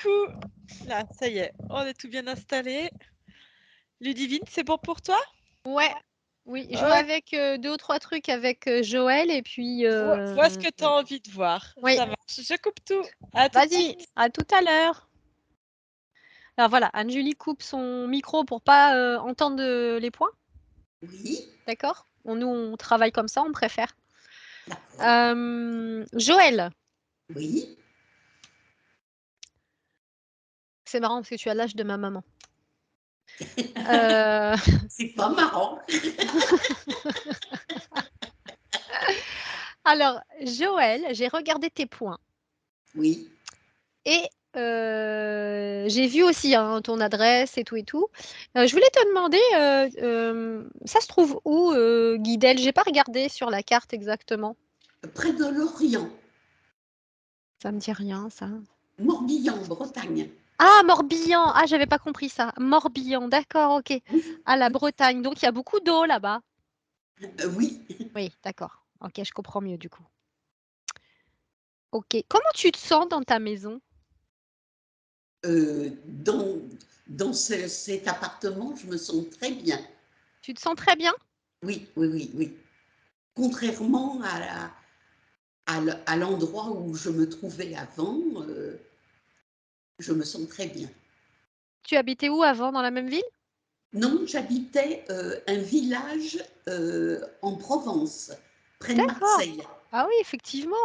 coup, là, ça y est, on est tout bien installé. Ludivine, c'est bon pour toi? Ouais, oui, je vois Ok. avec 2 ou 3 trucs avec Joël et puis Vois ce que tu as envie de voir. oui, Ça marche. Je coupe tout. À tout de vas-y, suite. à tout à l'heure. Alors voilà, Anne-Julie coupe son micro pour pas entendre les points, Oui, d'accord? Nous, on travaille comme ça, on préfère. d'accord. Joël, Oui, c'est marrant parce que tu as l'âge de ma maman. Euh, c'est pas marrant. alors, Joël, j'ai regardé tes points Oui, et j'ai vu aussi hein, ton adresse et tout et tout. Je voulais te demander, ça se trouve où, Guidel? J'ai pas regardé sur la carte exactement. près de Lorient, Ça me dit rien, ça. Morbihan, Bretagne. Ah, Morbihan! Ah, j'avais pas compris ça. Morbihan, d'accord, OK. Oui, Ah, la Bretagne, donc il y a beaucoup d'eau là-bas? oui. Oui, d'accord. OK, je comprends mieux du coup. OK. Comment tu te sens dans ta maison? Dans, cet appartement, je me sens très bien. Tu te sens très bien? Oui, oui, oui, oui. Contrairement à l'endroit où je me trouvais avant, je me sens très bien. Tu habitais où avant, dans la même ville? Non, j'habitais un village en Provence, près de D'accord. Marseille. Ah oui, effectivement.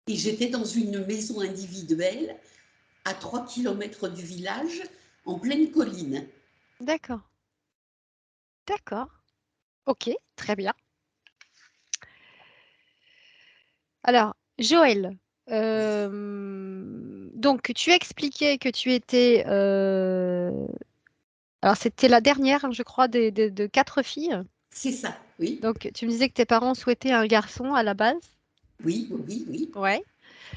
Et j'étais dans une maison individuelle à 3 kilomètres du village, en pleine colline. D'accord. D'accord. OK, très bien. Alors, Joël, donc tu expliquais que tu étais, alors c'était la dernière, hein, je crois, de 4 filles. C'est ça, oui, Donc tu me disais que tes parents souhaitaient un garçon à la base? oui, oui, oui, oui. Ouais.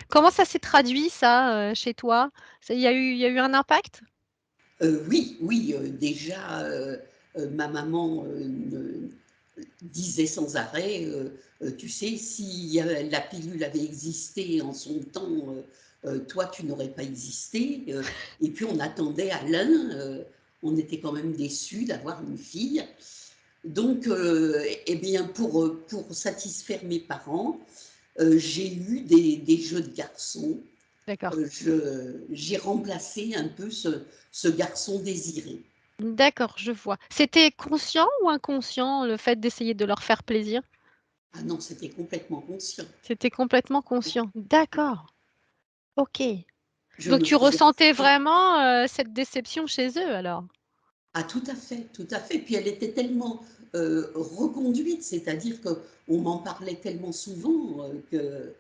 Comment ça s'est traduit ça, chez toi? Ça il y a eu un impact? Oui, oui, déjà, ma maman disait sans arrêt, tu sais, si la pilule avait existé en son temps, toi, tu n'aurais pas existé. Et puis, on attendait Alain, on était quand même déçus d'avoir une fille. Donc, eh bien, pour satisfaire mes parents, j'ai eu des jeux de garçons. D'accord. J'ai remplacé un peu ce garçon désiré. D'accord, je vois. C'était conscient ou inconscient, le fait d'essayer de leur faire plaisir? Ah non, c'était complètement conscient. C'était complètement conscient. D'accord, OK. Je Donc me tu faisais ressentais refuser. vraiment, cette déception chez eux alors? Ah, tout à fait, tout à fait. Puis elle était tellement reconduite, c'est-à-dire qu'on m'en parlait tellement souvent que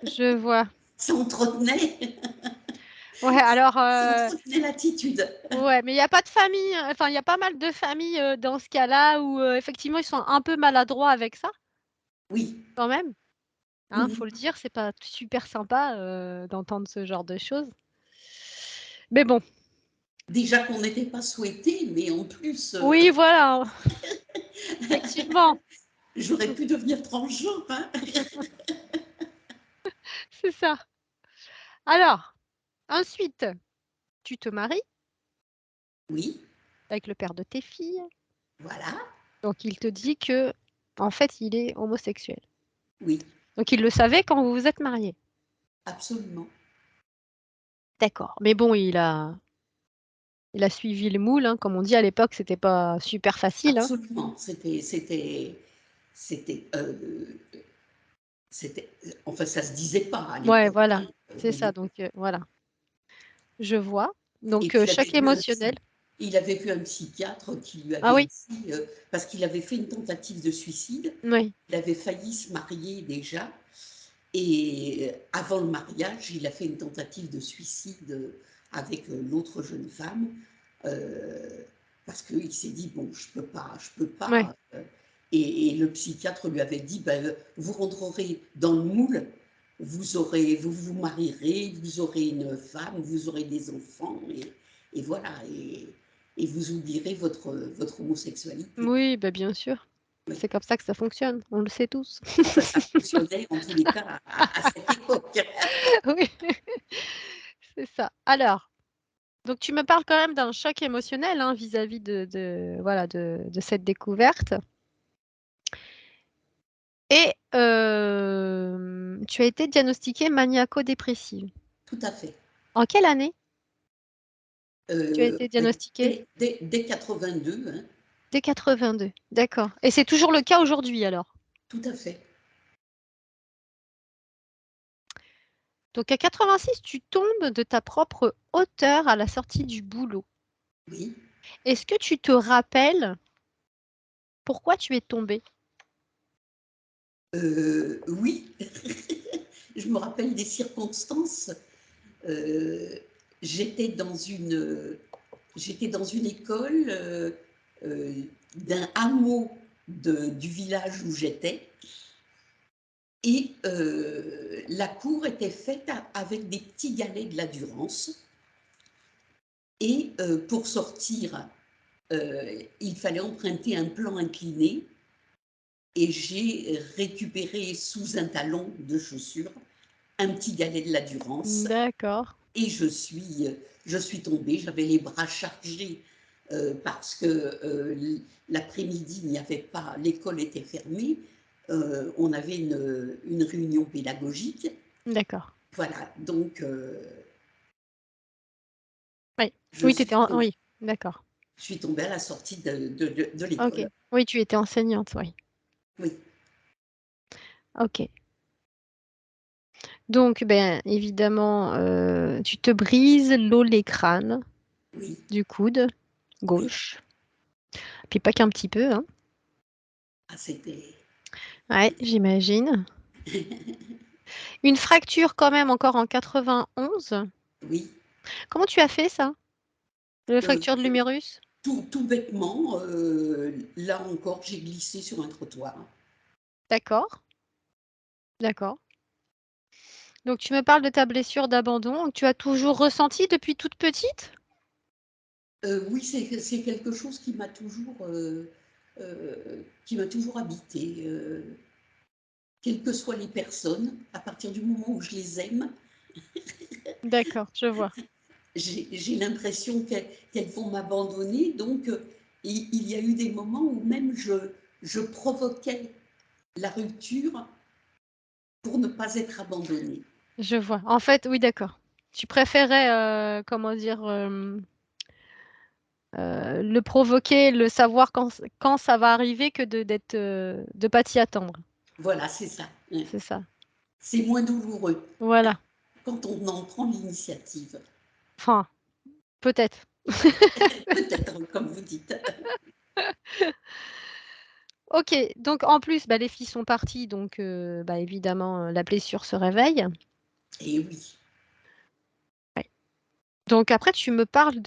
Je vois. ça entretenait, Ouais, alors, ça entretenait l'attitude. ouais, mais il y a pas de famille, enfin, il y a pas mal de familles, dans ce cas-là où, effectivement, ils sont un peu maladroits avec ça, Oui. quand même, hein, faut le Mhm. dire, c'est pas super sympa, d'entendre ce genre de choses. Mais bon, Déjà qu'on n'était pas souhaité, mais en plus, oui, voilà, effectivement, j'aurais pu devenir transgenre, hein. c'est ça. Alors, ensuite, tu te maries Oui, avec le père de tes filles, voilà, donc il te dit que, en fait, il est homosexuel. oui, Donc il le savait quand vous vous êtes mariés? absolument. D'accord, mais bon, il a suivi le moule, hein, comme on dit à l'époque, c'était pas super facile, hein. Absolument, c'était, enfin, ça se disait pas à Ouais, l'époque, voilà, hein, c'est ça, oui. donc voilà, je vois. Et Donc puis choc émotionnel. il avait vu un psychiatre qui lui Ah avait oui, dit, parce qu'il avait fait une tentative de suicide, oui, il avait failli se marier déjà, et avant le mariage, il a fait une tentative de suicide avec l'autre jeune femme, euh, parce qu'il s'est dit, bon, je peux ouais, pas. Et le psychiatre lui avait dit, ben, vous rentrerez dans le moule, vous vous marierez, vous aurez une femme, vous aurez des enfants, et voilà, et vous oublierez votre homosexualité. oui, bah, bien sûr. Oui. C'est comme ça que ça fonctionne, on le sait tous. Enfin, ça fonctionnait en tous les cas à cette époque. Oui, C'est ça. Alors, donc tu me parles quand même d'un choc émotionnel, hein, vis-à-vis voilà, de cette découverte. Et tu as été diagnostiquée maniaco-dépressive. Tout à fait. En quelle année tu as été diagnostiquée? Dès 82, hein, Dès 82. D'accord. Et c'est toujours le cas aujourd'hui alors? tout à fait. Donc à 86, tu tombes de ta propre hauteur à la sortie du boulot. Oui. Est-ce que tu te rappelles pourquoi tu es tombée? Oui, je me rappelle des circonstances. Euh, j'étais dans une, j'étais dans une école euh, d'un hameau du village où j'étais, et la cour était faite avec des petits galets de la Durance. Et pour sortir, il fallait emprunter un plan incliné, et j'ai récupéré sous un talon de chaussure un petit galet de la Durance, D'accord. et je suis tombée. J'avais les bras chargés parce que l'après-midi, il n'y avait pas, l'école était fermée, on avait une réunion pédagogique. D'accord. Voilà, donc Oui. je Oui, suis tombée, oui, d'accord. je suis tombée à la sortie de OK. l'école. Oui, tu étais enseignante, oui. Oui, OK. Donc, ben, évidemment, tu te brises l'olecrâne oui, du coude oui. gauche. Puis pas qu'un petit peu, hein. Ah, c'était. Ouais, j'imagine. Une fracture quand même encore en 91. Oui. Comment tu as fait ça? La Euh, fracture de l'humérus? tout bêtement, là encore, j'ai glissé sur un trottoir. D'accord, d'accord. Donc tu me parles de ta blessure d'abandon que tu as toujours ressentie depuis toute petite? Oui, c'est quelque chose qui m'a toujours habité. Quelles que soient les personnes, à partir du moment où je les aime, D'accord, je vois. j'ai l'impression qu'elles vont m'abandonner. Donc, il y a eu des moments où même je provoquais la rupture pour ne pas être abandonnée. Je vois. En fait, oui, d'accord. Tu préférais, comment dire, le provoquer, le savoir quand ça va arriver que de pas t'y attendre. Voilà, c'est ça. Ouais. C'est ça. C'est moins douloureux Voilà. quand on en prend l'initiative. Enfin, peut-être. Peut-être, comme vous dites. OK, donc en plus, bah, les filles sont parties, donc bah, évidemment, la blessure se réveille. Et oui. Ouais. Donc après, tu me parles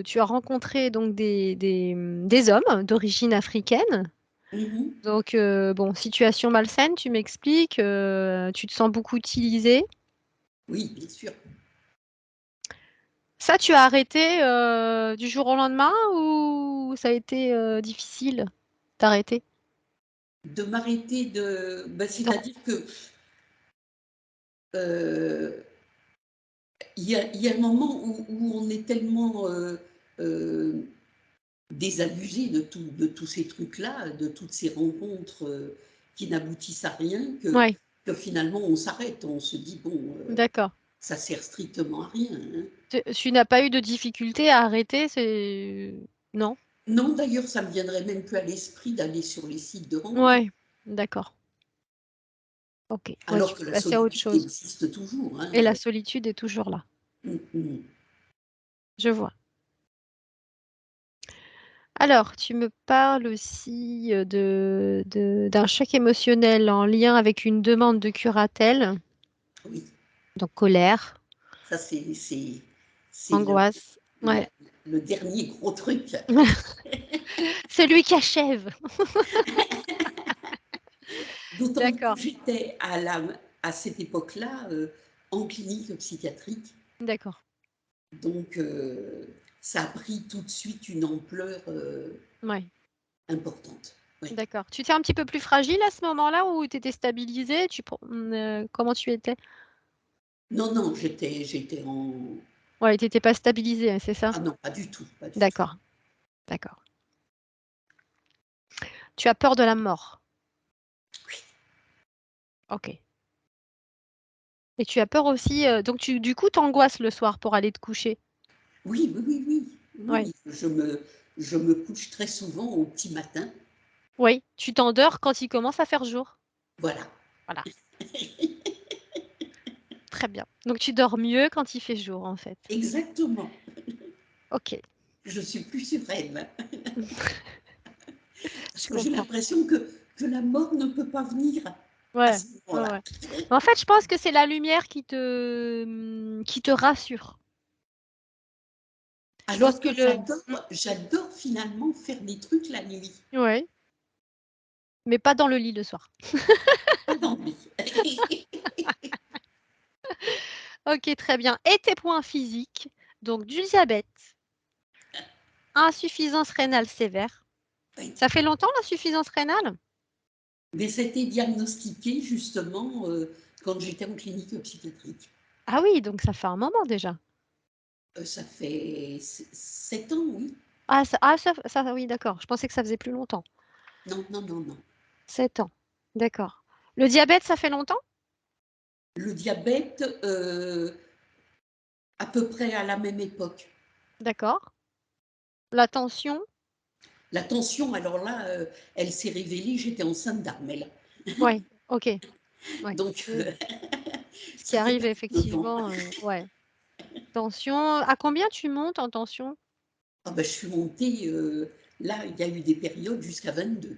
tu as rencontré donc des hommes d'origine africaine. Mhm. Donc bon, situation malsaine, tu m'expliques, tu te sens beaucoup utilisée. Oui, bien sûr. Ça, tu as arrêté, du jour au lendemain ou ça a été, difficile d'arrêter? De m'arrêter de. Ben, Non. c'est-à-dire que euh, il y a un moment où on est tellement euh, désabusé de tous ces trucs-là, de toutes ces rencontres qui n'aboutissent à rien, Ouais, que finalement on s'arrête. On se dit, bon, d'accord. ça sert strictement à rien, hein. Tu n'as pas eu de difficulté à arrêter, c'est non? Non, d'ailleurs, ça me viendrait même plus à l'esprit d'aller sur les sites de rencontres, Ouais, d'accord. OK. Ouais, alors tu que peux la passer à autre solitude chose existe toujours, hein. et la solitude est toujours là. Je vois. Alors, tu me parles aussi, d'un choc émotionnel en lien avec une demande de curatelle, Oui, donc colère, ça c'est angoisse. la Ouais. le dernier gros truc. Celui qui achève. D'autant que D'accord, j'étais à cette époque-là, en clinique psychiatrique, d'accord. donc ça a pris tout de suite une ampleur, Ouais, importante. Oui. d'accord. Tu étais un petit peu plus fragile à ce moment-là ou tu étais stabilisée? Comment tu étais? Non, non, j'étais en... Ouais, tu étais pas stabilisée, c'est ça? Ah non, pas du tout, pas du tout. D'accord, d'accord. Tu as peur de la mort? OK. Et tu as peur aussi, donc du coup, tu angoisses le soir pour aller te coucher? Oui, oui, oui, oui, Ouais. oui, je me couche très souvent au petit matin, Oui, tu t'endors quand il commence à faire jour? voilà. Voilà, très bien. Donc tu dors mieux quand il fait jour, en fait? Exactement, OK, je suis plus sereine, parce je que j'ai comprends. l'impression que la mort ne peut pas venir à Ouais, ce ouais, moment-là. ouais. En fait, je pense que c'est la lumière qui te rassure. Je pense Alors que que le j'adore finalement faire des trucs la nuit, ouais, mais pas dans le lit le soir. pas d'ennui. OK, très bien. Et tes points physiques, donc du diabète, insuffisance rénale sévère. Oui. Ça fait longtemps l'insuffisance rénale? Mais c'était diagnostiqué justement, quand j'étais en clinique psychiatrique. Ah oui, donc ça fait un moment déjà. Ça fait 7 ans, oui. Ah ça oui, d'accord. Je pensais que ça faisait plus longtemps. Non, non, non, non. 7 ans, d'accord. Le diabète, ça fait longtemps? Le diabète, à peu près à la même époque. D'accord. La tension? La tension, alors là, elle s'est révélée, j'étais enceinte d'Armel. Ouais, OK, ouais. Donc, Ce qui ça fait arrive pas longtemps. effectivement, ouais. Tension, à combien tu montes en tension? Ah bah, je suis montée, là, il y a eu des périodes jusqu'à 22.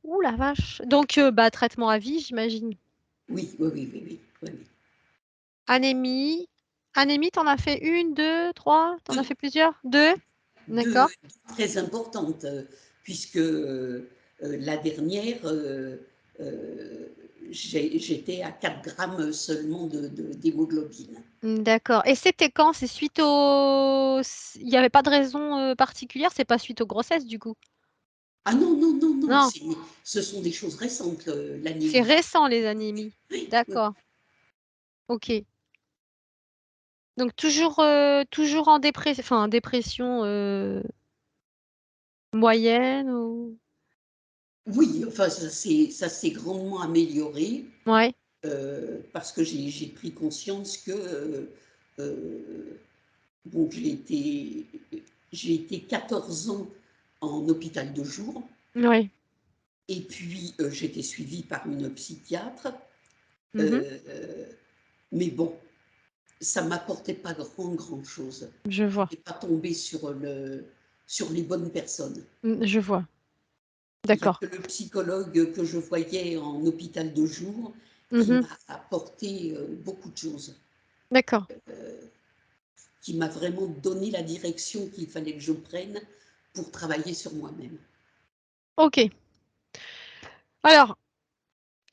Ouh la vache! Donc bah, traitement à vie, j'imagine? Oui, oui, oui, oui, oui, oui, oui. Anémie? Anémie, tu en as fait 1, 2, 3? Tu en as 2, fait plusieurs? 2? 2 D'accord. très importantes, puisque, la dernière, j'étais à 4 grammes seulement d'hémoglobine. D'accord, et c'était quand? C'est suite au s il y avait pas de raison, particulière? C'est pas suite aux grossesses, du coup? Ah non, non, non, non, Non, ce sont des choses récentes, c'est l'anémie. récent les anémies. Oui, oui. D'accord, OK. Donc toujours en dépression, moyenne ou Oui, enfin ça s'est grandement amélioré, ouais, parce que j'ai pris conscience que, bon j'ai été 14 ans en hôpital de jour ouais. et puis, j'étais suivie par une psychiatre, Mmh. heu, mais bon, ça m'apportait pas grand chose. Je vois. J'étais pas tombée sur les bonnes personnes. Je vois. Il y a D'accord. que le psychologue que je voyais en hôpital de jour qui Mmh. m'a apporté, beaucoup de choses, D'accord. qui m'a vraiment donné la direction qu'il fallait que je prenne pour travailler sur moi-même. OK. Alors,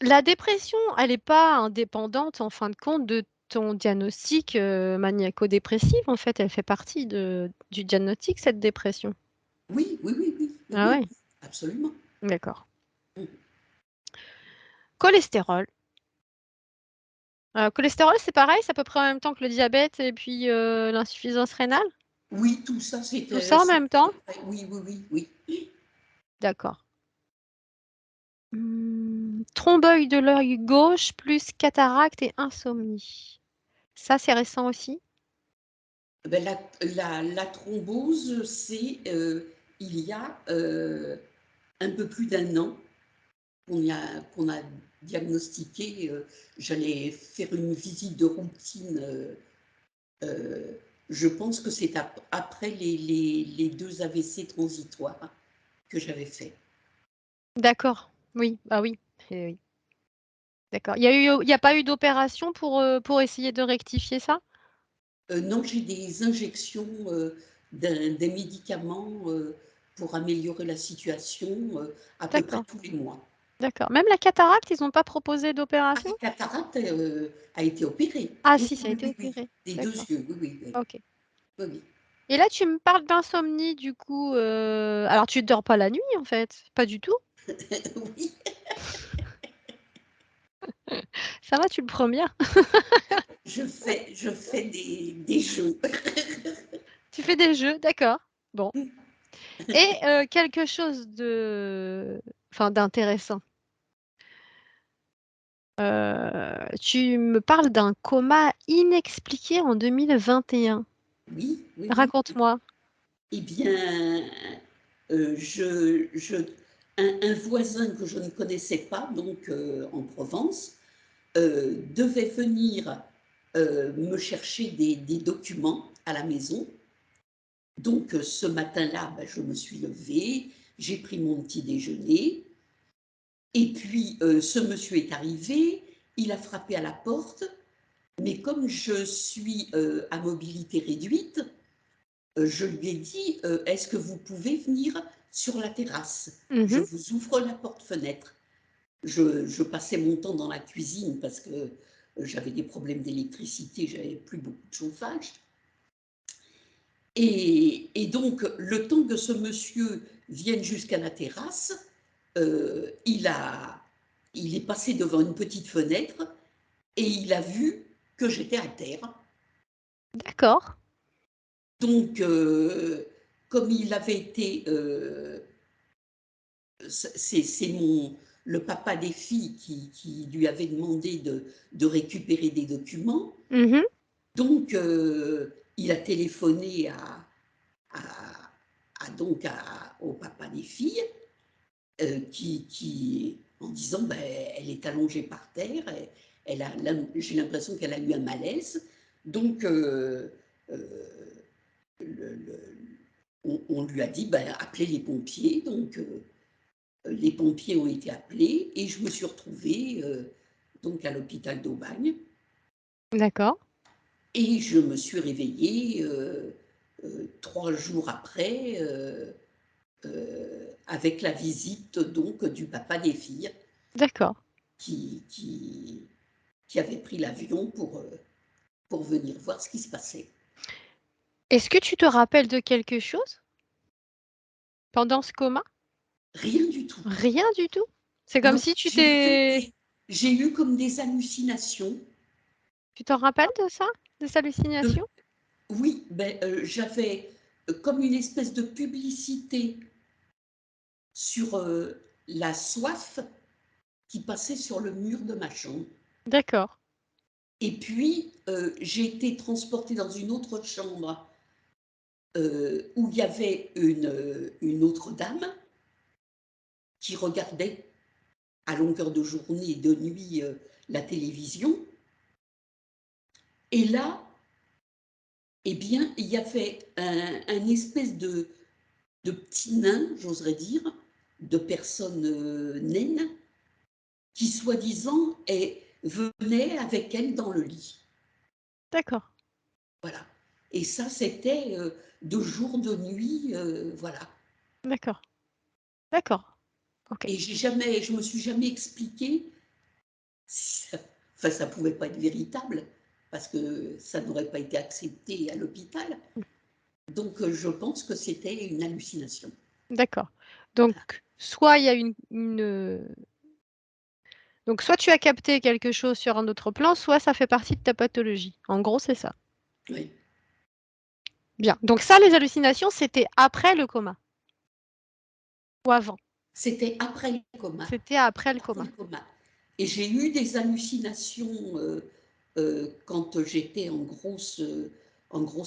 la dépression, elle est pas indépendante, en fin de compte, de ton diagnostic, maniaco-dépressif, en fait? Elle fait partie du diagnostic, cette dépression? Oui, oui, oui, oui, oui, Ah oui, ouais? absolument. D'accord. Mmh. Cholestérol. Cholestérol, c'est pareil? C'est à peu près en même temps que le diabète et puis, l'insuffisance rénale? Oui, tout ça, Tout ça en même temps? oui, oui, oui, oui. D'accord. Tromboïde de l'œil gauche plus cataracte et insomnie. Ça, c'est récent aussi? Beh, la thrombose, c'est, il y a, un peu plus d'un an qu'on a diagnostiqué, j'allais faire une visite de routine, je pense que c'est après les 2 AVC transitoires que j'avais fait. D'accord. Oui, bah oui, oui. D'accord. Il y a pas eu d'opération pour essayer de rectifier ça? Non, j'ai des injections, des médicaments, pour améliorer la situation, à peu près D'accord, tous les mois. d'accord. Même la cataracte, ils ont pas proposé Ah, d'opération? la cataracte, a été opérée. Ah Oui, si, ça a oui, été oui, oui, opéré. des 2 D'accord, yeux, oui, oui, oui. OK. Oui, oui. Et là, tu me parles d'insomnie du coup, alors tu dors pas la nuit en fait? Pas du tout? Oui. Ça va, tu le prends bien? Je fais des jeux. Tu fais des jeux, d'accord. Bon. Et quelque chose d'intéressant. Tu me parles d'un coma inexpliqué en 2021. Oui, oui, oui. Raconte-moi. Eh bien, un voisin que je ne connaissais pas, donc en Provence, devait venir me chercher des documents à la maison. Donc ce matin-là, ben, je me suis levée, j'ai pris mon petit déjeuner, et puis ce monsieur est arrivé, il a frappé à la porte, mais comme je suis à mobilité réduite, je lui ai dit, est-ce que vous pouvez venir sur la terrasse? Je Mhm. vous ouvre la porte-fenêtre. Je passais mon temps dans la cuisine parce que j'avais des problèmes d'électricité, j'avais plus beaucoup de chauffage. Et donc, le temps que ce monsieur vienne jusqu'à la terrasse, il est passé devant une petite fenêtre et il a vu que j'étais à terre. D'accord. Donc, comme il avait été, c'est le papa des filles qui lui avait demandé de récupérer des documents. Mhm. Donc, il a téléphoné au papa des filles, en disant, ben, elle est allongée par terre, j'ai l'impression qu'elle a eu un malaise. Donc, on lui a dit, ben, appelez les pompiers. Donc, les pompiers ont été appelés et je me suis retrouvée donc à l'hôpital d'Aubagne. D'accord. Et je me suis réveillée 3 jours après avec la visite donc du papa des filles D'accord. qui, qui, qui avait pris l'avion pour venir voir ce qui se passait. Est-ce que tu te rappelles de quelque chose pendant ce coma? Rien du tout. Rien du tout? C'est comme Non, si tu t'es... j'ai eu comme des hallucinations. Tu t'en rappelles de ça? De ces De, hallucinations? oui, ben, j'avais comme une espèce de publicité sur la soif qui passait sur le mur de ma chambre. D'accord. Et puis, j'ai été transportée dans une autre chambre où il y avait une autre dame qui regardait à longueur de journée et de nuit la télévision. Et là, eh bien, il y avait un espèce de petit nain, j'oserais dire, de personne naine, qui soi-disant venait avec elle dans le lit. D'accord. Voilà. Et ça, c'était de jour, de nuit, voilà. D'accord. D'accord. OK. Et je me suis jamais expliqué si enfin, ça pouvait pas être véritable parce que ça n'aurait pas été accepté à l'hôpital. Donc, je pense que c'était une hallucination. D'accord. Donc, soit il y a donc soit tu as capté quelque chose sur un autre plan, soit ça fait partie de ta pathologie. En gros, c'est ça. Oui. Bien. Donc ça, les hallucinations, c'était après le coma ou avant? C'était après le coma. C'était après le Après coma. le coma. Et j'ai eu des hallucinations quand j'étais en grosse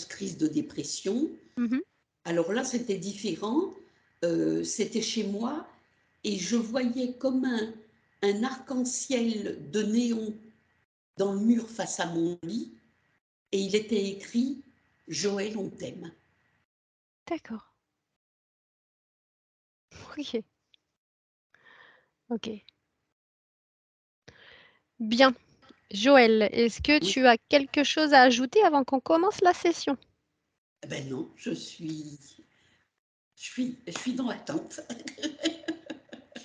crise de dépression. Mhm. Alors là, c'était différent. C'était chez moi et je voyais comme un arc-en-ciel de néon dans le mur face à mon lit et il était écrit Joël, on t'aime. D'accord. OK. OK. Bien. Joël, est-ce que Oui. tu as quelque chose à ajouter avant qu'on commence la session? Ben non, je suis dans l'attente.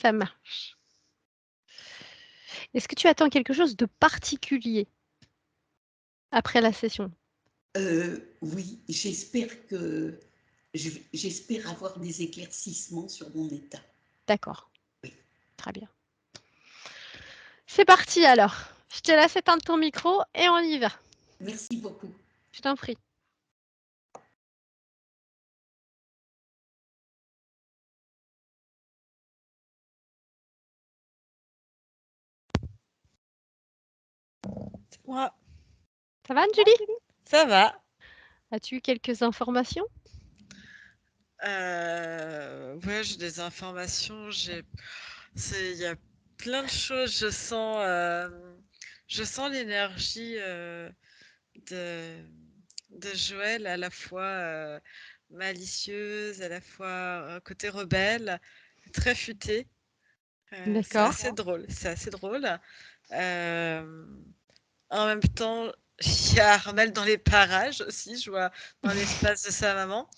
Ça marche. Est-ce que tu attends quelque chose de particulier après la session? Oui, j'espère avoir des éclaircissements sur mon état. D'accord. Oui. Très bien. C'est parti alors. Je te laisse éteindre ton micro et on y va. Merci beaucoup. Je t'en prie. C'est moi. Ça va, Julie? Ça va. As-tu eu quelques informations? Ouais, j'ai des informations. Il y a plein de choses. Je sens l'énergie de, de Joël, à la fois malicieuse, à la fois côté rebelle, très futé. C'est D'accord. assez drôle. C'est assez drôle. Euh, En même temps, il y a Armel dans les parages aussi, je vois dans l'espace de sa maman,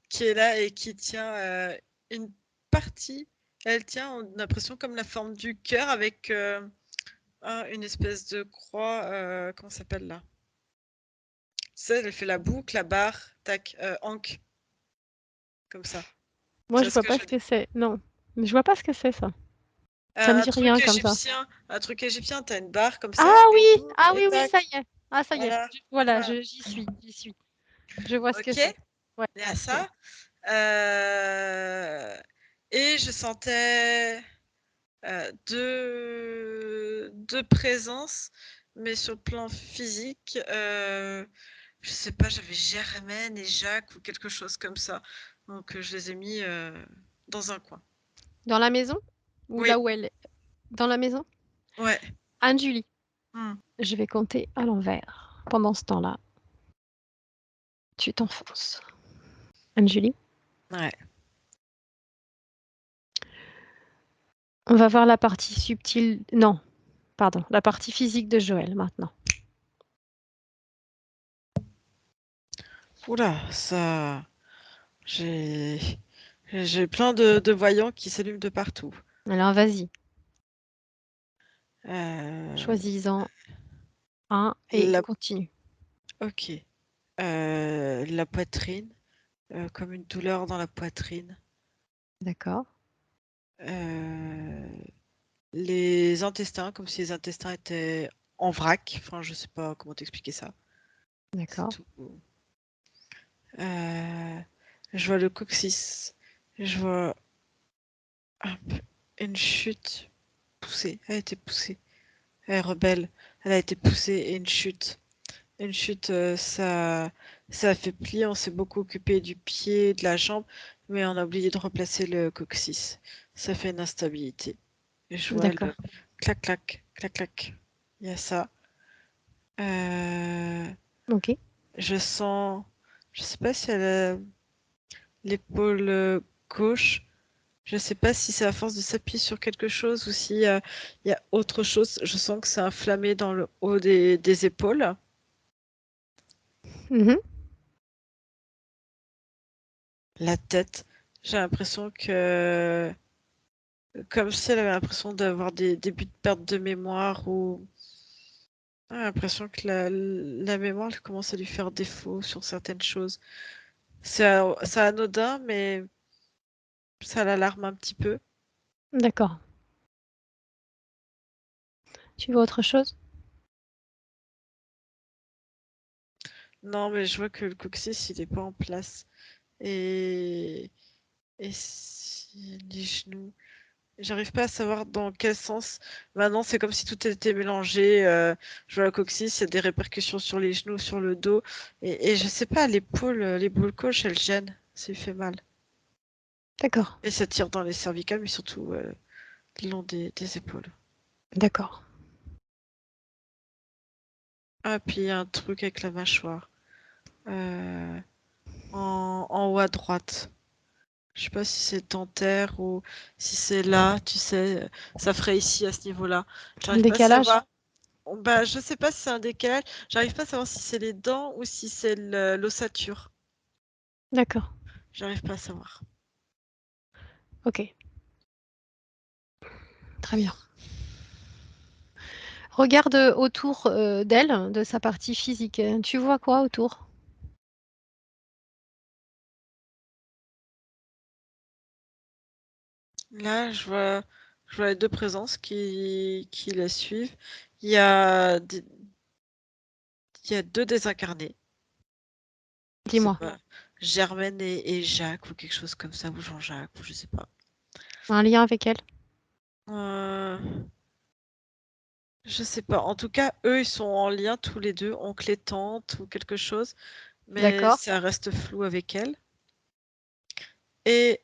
qui est là et qui tient une partie. Elle tient, on a l'impression, comme la forme du cœur avec une espèce de croix. Comment ça s'appelle là? C'est, elle fait la boucle, la barre, tac, ankh, comme ça. Moi, Tu je vois ce vois que pas je ce veux dire? que c'est. Non. Mais je vois pas ce que c'est, ça. Ça me dit rien comme ça. Un truc égyptien, t'as une barre comme ça, Ah une oui! Ah boucle, et oui, oui, tac, ça y est. Ah, ça y est. voilà. Voilà, Voilà. j'y suis, j'y suis. Je vois ce que Ok, c'est. Ouais, il y a ok. ça. Et je sentais deux présences, mais sur le plan physique, je sais pas, j'avais Germaine et Jacques ou quelque chose comme ça. Donc je les ai mis dans un coin. Dans la maison? Ou Oui, là où elle est? Dans la maison? ouais. Anne-Julie, Hmm. je vais compter à l'envers. Pendant ce temps-là, tu t'enfonces. Anne-Julie, Ouais. on va voir la partie subtile. Non, pardon, la partie physique de Joël maintenant. Oula, ça. J'ai j'ai plein de voyants qui s'allument de partout. Alors, vas-y, Euh, choisis-en un et la, continue. ok. La poitrine, comme une douleur dans la poitrine. D'accord, Euh, les intestins, comme si les intestins étaient en vrac. Enfin, je sais pas comment t'expliquer ça. C'est d'accord. tout. Euh, je vois le coccyx. Je vois une chute poussée. Elle a été poussée. Elle est rebelle. Elle a été poussée et une chute. Une chute, ça a fait plier. On s'est beaucoup occupé du pied, de la jambe, mais on a oublié de replacer le coccyx. Ça fait une instabilité. Et je vois D'accord. le clac, clac, clac, clac. Il y a ça. Euh, Ok. je sens, je sais pas si elle a l'épaule gauche. Je sais pas si c'est à force de s'appuyer sur quelque chose ou si il y a autre chose. Je sens que c'est inflammé dans le haut des épaules. Mhm. La tête, j'ai l'impression que comme si elle avait l'impression d'avoir des débuts de perte de mémoire ou j'ai l'impression que la mémoire elle commence à lui faire défaut sur certaines choses. C'est anodin, mais ça l'alarme un petit peu. D'accord. Tu veux autre chose? Non, mais je vois que le coccyx, il est pas en place. Et, les genoux. J'arrive pas à savoir dans quel sens. Maintenant, c'est comme si tout était mélangé. Je vois le coccyx, il y a des répercussions sur les genoux, sur le dos. Et je sais pas, l'épaule gauche, elle gêne. Ça lui fait mal. D'accord. Et ça tire dans les cervicales, mais surtout le long des épaules. D'accord. Ah, puis il y a un truc avec la mâchoire. Euh, en haut à droite. Je sais pas si c'est dentaire ou si c'est là, tu sais, ça ferait ici à ce niveau-là. Un J'arrive pas à décalage? savoir. Bah, je sais pas si c'est un décalage. J'arrive pas à savoir si c'est les dents ou si c'est l'ossature. D'accord. J'arrive pas à savoir. Ok. Très bien. Regarde autour d'elle, de sa partie physique. Tu vois quoi autour? Là, Je vois les deux présences qui la suivent. Il y a deux désincarnés. Je sais Dis-moi. pas. Germaine et Jacques ou quelque chose comme ça, ou Jean-Jacques, ou je sais pas. Un lien avec elle? Euh, Je sais pas. En tout cas, eux, ils sont en lien tous les deux, oncle et tante ou quelque chose, mais D'accord. ça reste flou avec elle. Et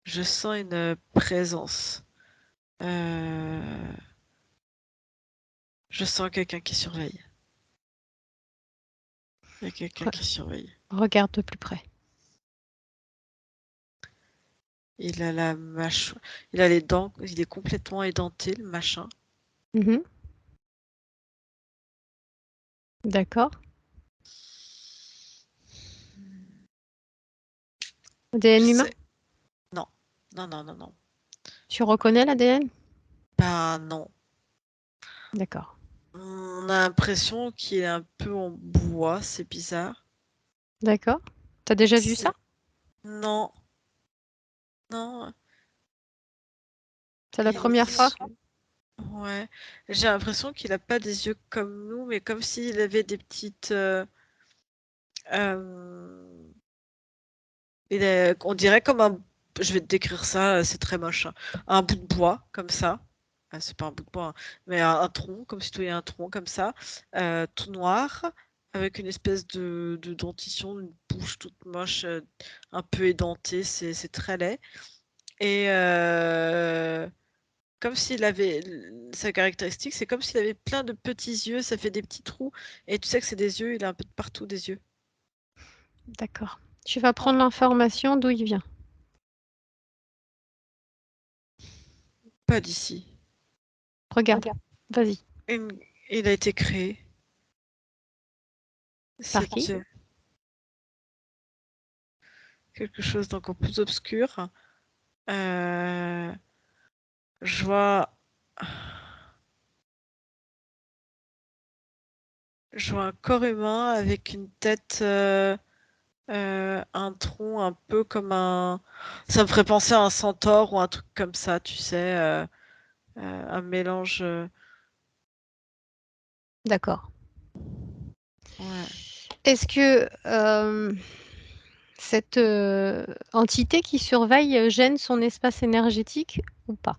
je sens une présence. Je sens quelqu'un qui surveille. Il y a quelqu'un Re- qui surveille. Regarde de plus près. Il a la mâchoire. Il a les dents. Il est complètement édenté, le machin. Mhm. D'accord. Je ADN humain? sais. Non. Non, non, non, non. Tu reconnais l'ADN? Ben non. D'accord. On a l'impression qu'il est un peu en bois. C'est bizarre. D'accord. T'as déjà vu ça? C'est- Non. Non. C'est la Il première fois? est... Ouais. J'ai l'impression qu'il a pas des yeux comme nous, mais comme s'il avait des petites... euh, on dirait comme un... Je vais te décrire ça, c'est très moche, hein. Un bout de bois, comme ça. Ah, c'est pas un bout de bois, hein, mais un tronc, comme si tu avais un tronc comme ça, tout noir, avec une espèce de dentition, une bouche toute moche, un peu édentée, c'est très laid. Et comme s'il avait... Sa caractéristique, c'est comme s'il avait plein de petits yeux, ça fait des petits trous, et tu sais que c'est des yeux, il a un peu de partout des yeux. D'accord. Tu vas prendre l'information d'où il vient. Pas d'ici. Regarde. Vas-y. Une- Il a été créé. Par qui? C'est quelque chose d'encore plus obscur. Euh, je vois... Je vois un corps humain avec une tête, un tronc un peu comme un... Ça me ferait penser à un centaure ou un truc comme ça, tu sais, un mélange... D'accord. Ouais. Est-ce que cette entité qui surveille gêne son espace énergétique ou pas?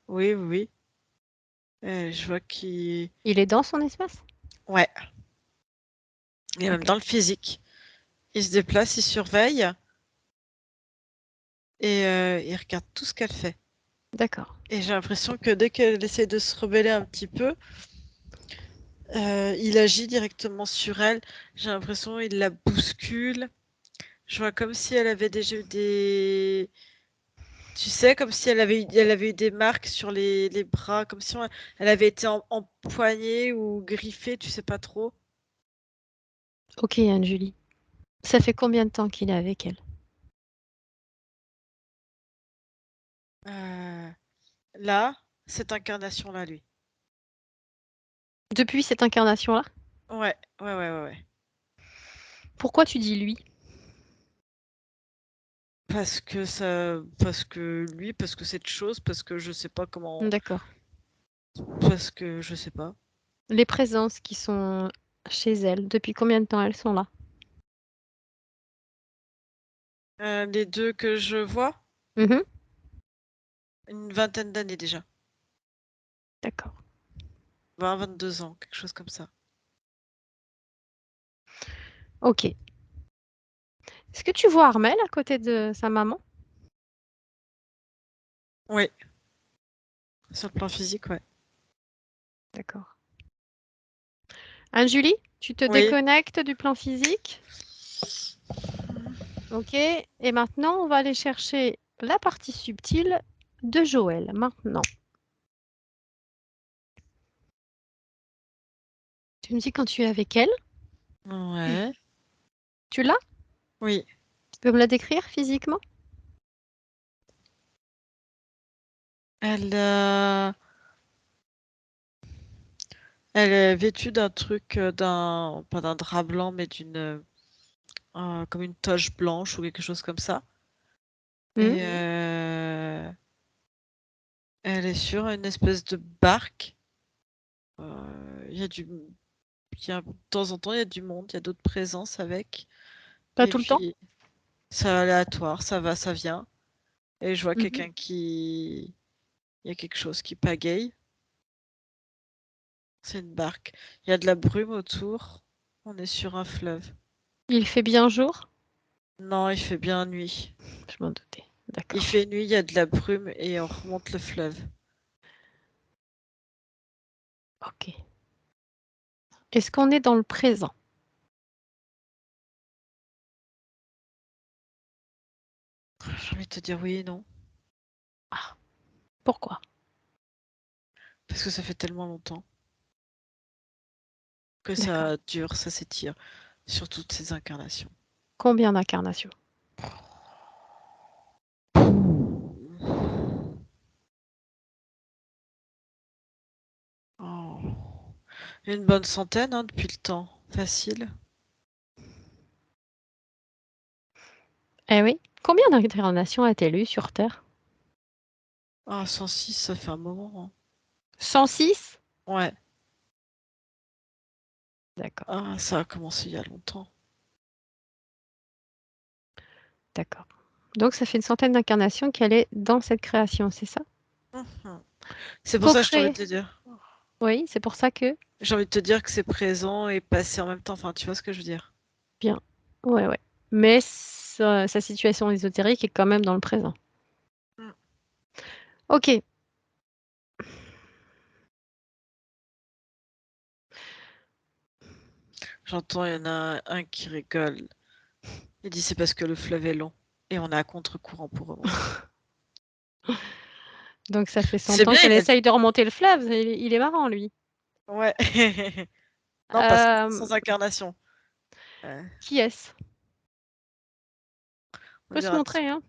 Oui, oui, oui. Je vois qu'il... Il est dans son espace? Ouais, il est même Ok. dans le physique. Il se déplace, il surveille et il regarde tout ce qu'elle fait. D'accord. Et j'ai l'impression que dès qu'elle essaie de se rebeller un petit peu, il agit directement sur elle. J'ai l'impression qu'il la bouscule. Je vois comme si elle avait déjà eu des... Tu sais, comme si elle avait eu des marques sur les bras, comme si elle avait été empoignée ou griffée, tu sais pas trop. Ok, Anne-Julie. Ça fait combien de temps qu'il est avec elle? Euh, Là, cette incarnation-là, lui. Depuis cette incarnation-là? Ouais, ouais, ouais, ouais, ouais. Pourquoi tu dis lui? Parce que lui, parce que cette chose, parce que je sais pas comment, D'accord. parce que je sais pas. Les présences qui sont chez elle, depuis combien de temps elles sont là? Les deux que je vois, Mhm. une vingtaine d'années déjà. D'accord. 22 ans, quelque chose comme ça. Ok. Est-ce que tu vois Armel à côté de sa maman? Oui, sur le plan physique, ouais. D'accord. Anne-Julie, tu te Oui. déconnectes du plan physique. Ok. Et maintenant, on va aller chercher la partie subtile de Joël. Maintenant, tu me dis quand tu es avec elle. Ouais. Tu l'as? Oui. Tu peux me la décrire physiquement? Elle, elle est vêtue d'un truc, pas d'un drap blanc, mais d'une, comme une toche blanche ou quelque chose comme ça. Mhm. Et elle est sur une espèce de barque. Il y a de temps en temps, il y a du monde, il y a d'autres présences avec. Pas Et tout le temps? puis, c'est aléatoire, ça va, ça vient. Et je vois Mhm. quelqu'un qui... Il y a quelque chose qui pagaille. C'est une barque. Il y a de la brume autour. On est sur un fleuve. Il fait bien jour? Non, il fait bien nuit. Je m'en doutais. Il D'accord. fait nuit, il y a de la brume et on remonte le fleuve. Ok. Est-ce qu'on est dans le présent? J'ai envie de te dire oui et non. Ah, pourquoi? Parce que ça fait tellement longtemps que D'accord. ça dure, ça s'étire. Sur toutes ces incarnations. Combien d'incarnations? Oh. Une bonne centaine hein, depuis le temps. Facile. Eh oui. Combien d'incarnations a-t-elle eu sur Terre? Ah, 106, ça fait un moment. 106? Hein. Ouais. D'accord, Ah, ça a commencé il y a longtemps. d'accord. Donc ça fait une centaine d'incarnations qu'elle est dans cette création, c'est ça? Mhm. C'est pour ça que j'ai envie de Co-créée. te dire. Oui, c'est pour ça que... J'ai envie de te dire que c'est présent et passé en même temps. Enfin, tu vois ce que je veux dire. Bien. Ouais, ouais. Mais sa situation ésotérique est quand même dans le présent. Mm. Ok. J'entends, il y en a un qui rigole. Il dit c'est parce que le fleuve est long et on est à contre-courant pour remonter. Donc ça fait 100 C'est ans bien, qu'elle il a dit. essaye de remonter le fleuve. Il est marrant, lui. Ouais. Non, pas Euh, sans incarnation. Ouais. qui est-ce? On Peut se dira. montrer, hein?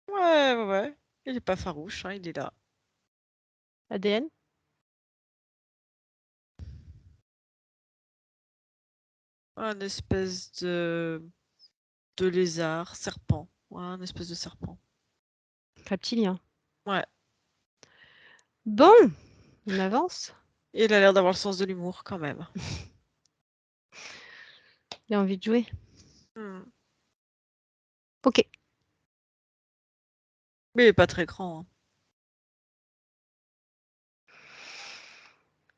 Ouais, ouais, ouais. Il est pas farouche, hein, il est là. ADN? Un espèce de lézard, serpent. Ouais, un espèce de serpent. Reptilien. Ouais. Bon, on avance. Il a l'air d'avoir le sens de l'humour quand même. Il a envie de jouer. Hmm. Ok. Mais il est pas très grand. Hein.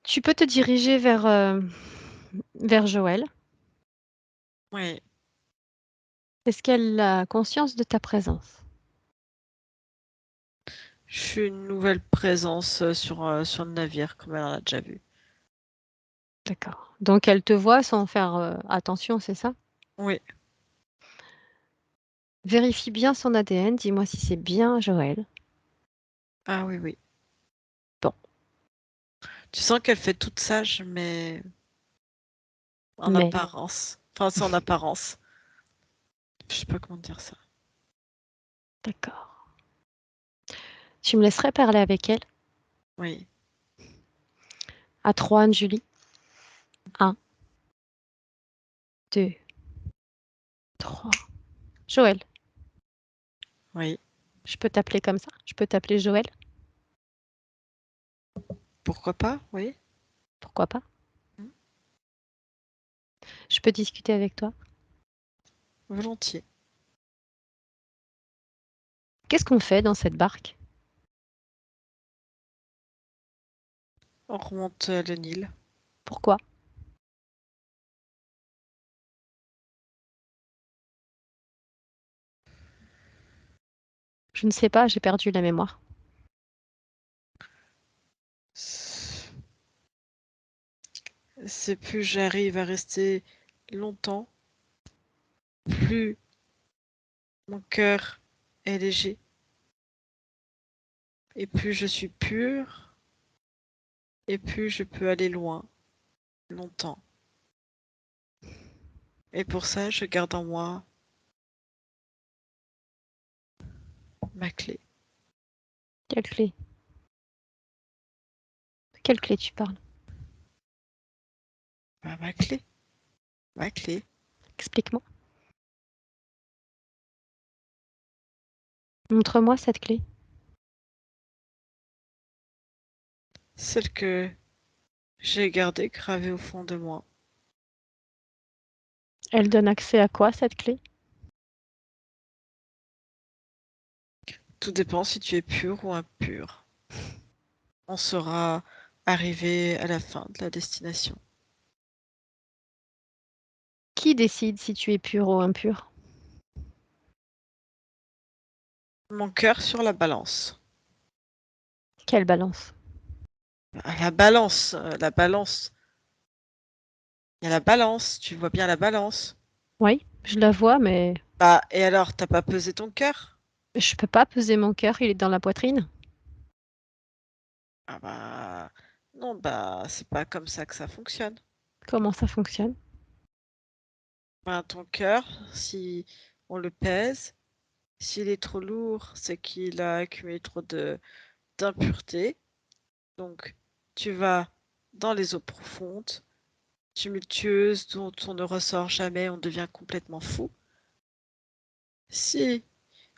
Tu peux te diriger vers Joël. Ouais. Est-ce qu'elle a conscience de ta présence? Je suis une nouvelle présence sur le navire, comme elle en a déjà vu. D'accord. Donc elle te voit sans faire attention, c'est ça? Oui. Vérifie bien son ADN. Dis-moi si c'est bien Joël. Ah oui, oui. Bon. Tu sens qu'elle fait toute sage, mais en Mais. apparence. Enfin, c'est en apparence. Je sais pas comment dire ça. D'accord. Tu me laisserais parler avec elle? Oui. À 3, Anne-Julie. 1, 2, 3. Joël, Oui. je peux t'appeler comme ça? Je peux t'appeler Joël? Pourquoi pas? Oui. Pourquoi pas? Hmm. Je peux discuter avec toi? Volontiers. Qu'est-ce qu'on fait dans cette barque? On remonte le Nil. Pourquoi? Je ne sais pas, j'ai perdu la mémoire. C'est plus j'arrive à rester longtemps, plus mon cœur est léger et plus je suis pure et plus je peux aller loin, longtemps. Et pour ça, je garde en moi ma clé. Quelle clé? De quelle clé tu parles? Bah, ma clé. Ma clé. Explique-moi. Montre-moi cette clé. Celle que j'ai gardée gravée au fond de moi. Elle donne accès à quoi, cette clé? Tout dépend si tu es pur ou impur. On sera arrivé à la fin de la destination. Qui décide si tu es pur ou impur? Mon cœur sur la balance. Quelle balance? La balance, la balance. Il y a la balance, tu vois bien la balance. Oui, je la vois, mais Bah, et alors, t'as pas pesé ton cœur? je peux pas peser mon cœur, il est dans la poitrine. Ah bah, non, bah, c'est pas comme ça que ça fonctionne. Comment ça fonctionne? Ben, ton cœur, si on le pèse, s'il est trop lourd, c'est qu'il a accumulé trop de d'impuretés. Donc, tu vas dans les eaux profondes, tumultueuses, dont on ne ressort jamais, on devient complètement fou. Si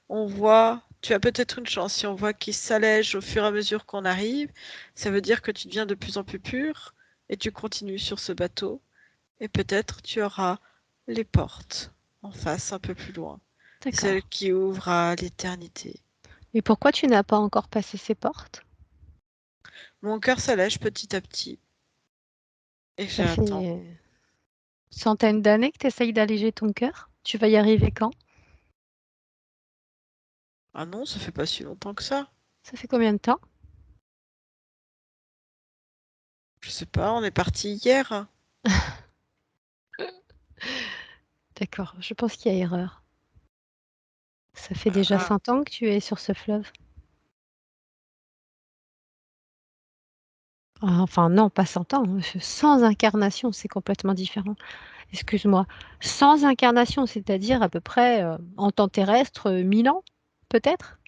on voit, tu as peut-être une chance, si on voit qu'il s'allège au fur et à mesure qu'on arrive, ça veut dire que tu deviens de plus en plus pur et tu continues sur ce bateau et peut-être tu auras les portes en face un peu plus loin, celles D'accord. qui ouvrent à l'éternité. Et pourquoi tu n'as pas encore passé ces portes? Mon cœur s'allège petit à petit et Ça j'attends. fait centaines d'années que tu essayes d'alléger ton cœur. Tu vas y arriver quand? Ah non, ça fait pas si longtemps que ça. Ça fait combien de temps? Je sais pas, on est parti hier. D'accord, je pense qu'il y a erreur. Ça fait déjà Ah, 100 ans que tu es sur ce fleuve. Ah, enfin non, pas 100 ans, 100 incarnations, c'est complètement différent. Excuse-moi, 100 incarnations, c'est-à-dire à peu près, en temps terrestre, 1000 ans, peut-être?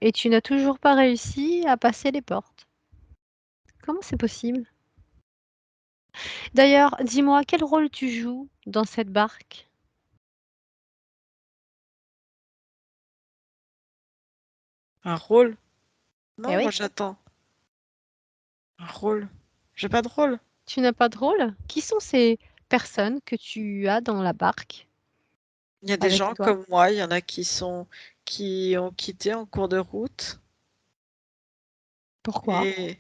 Et tu n'as toujours pas réussi à passer les portes. Comment c'est possible? D'ailleurs, dis-moi, quel rôle tu joues dans cette barque? un rôle? Eh Non, moi oui, j'attends. Un rôle? J'ai pas de rôle. tu n'as pas de rôle? Qui sont ces personnes que tu as dans la barque Il y a des avec gens toi? comme moi, il y en a qui ont quitté en cours de route Pourquoi? et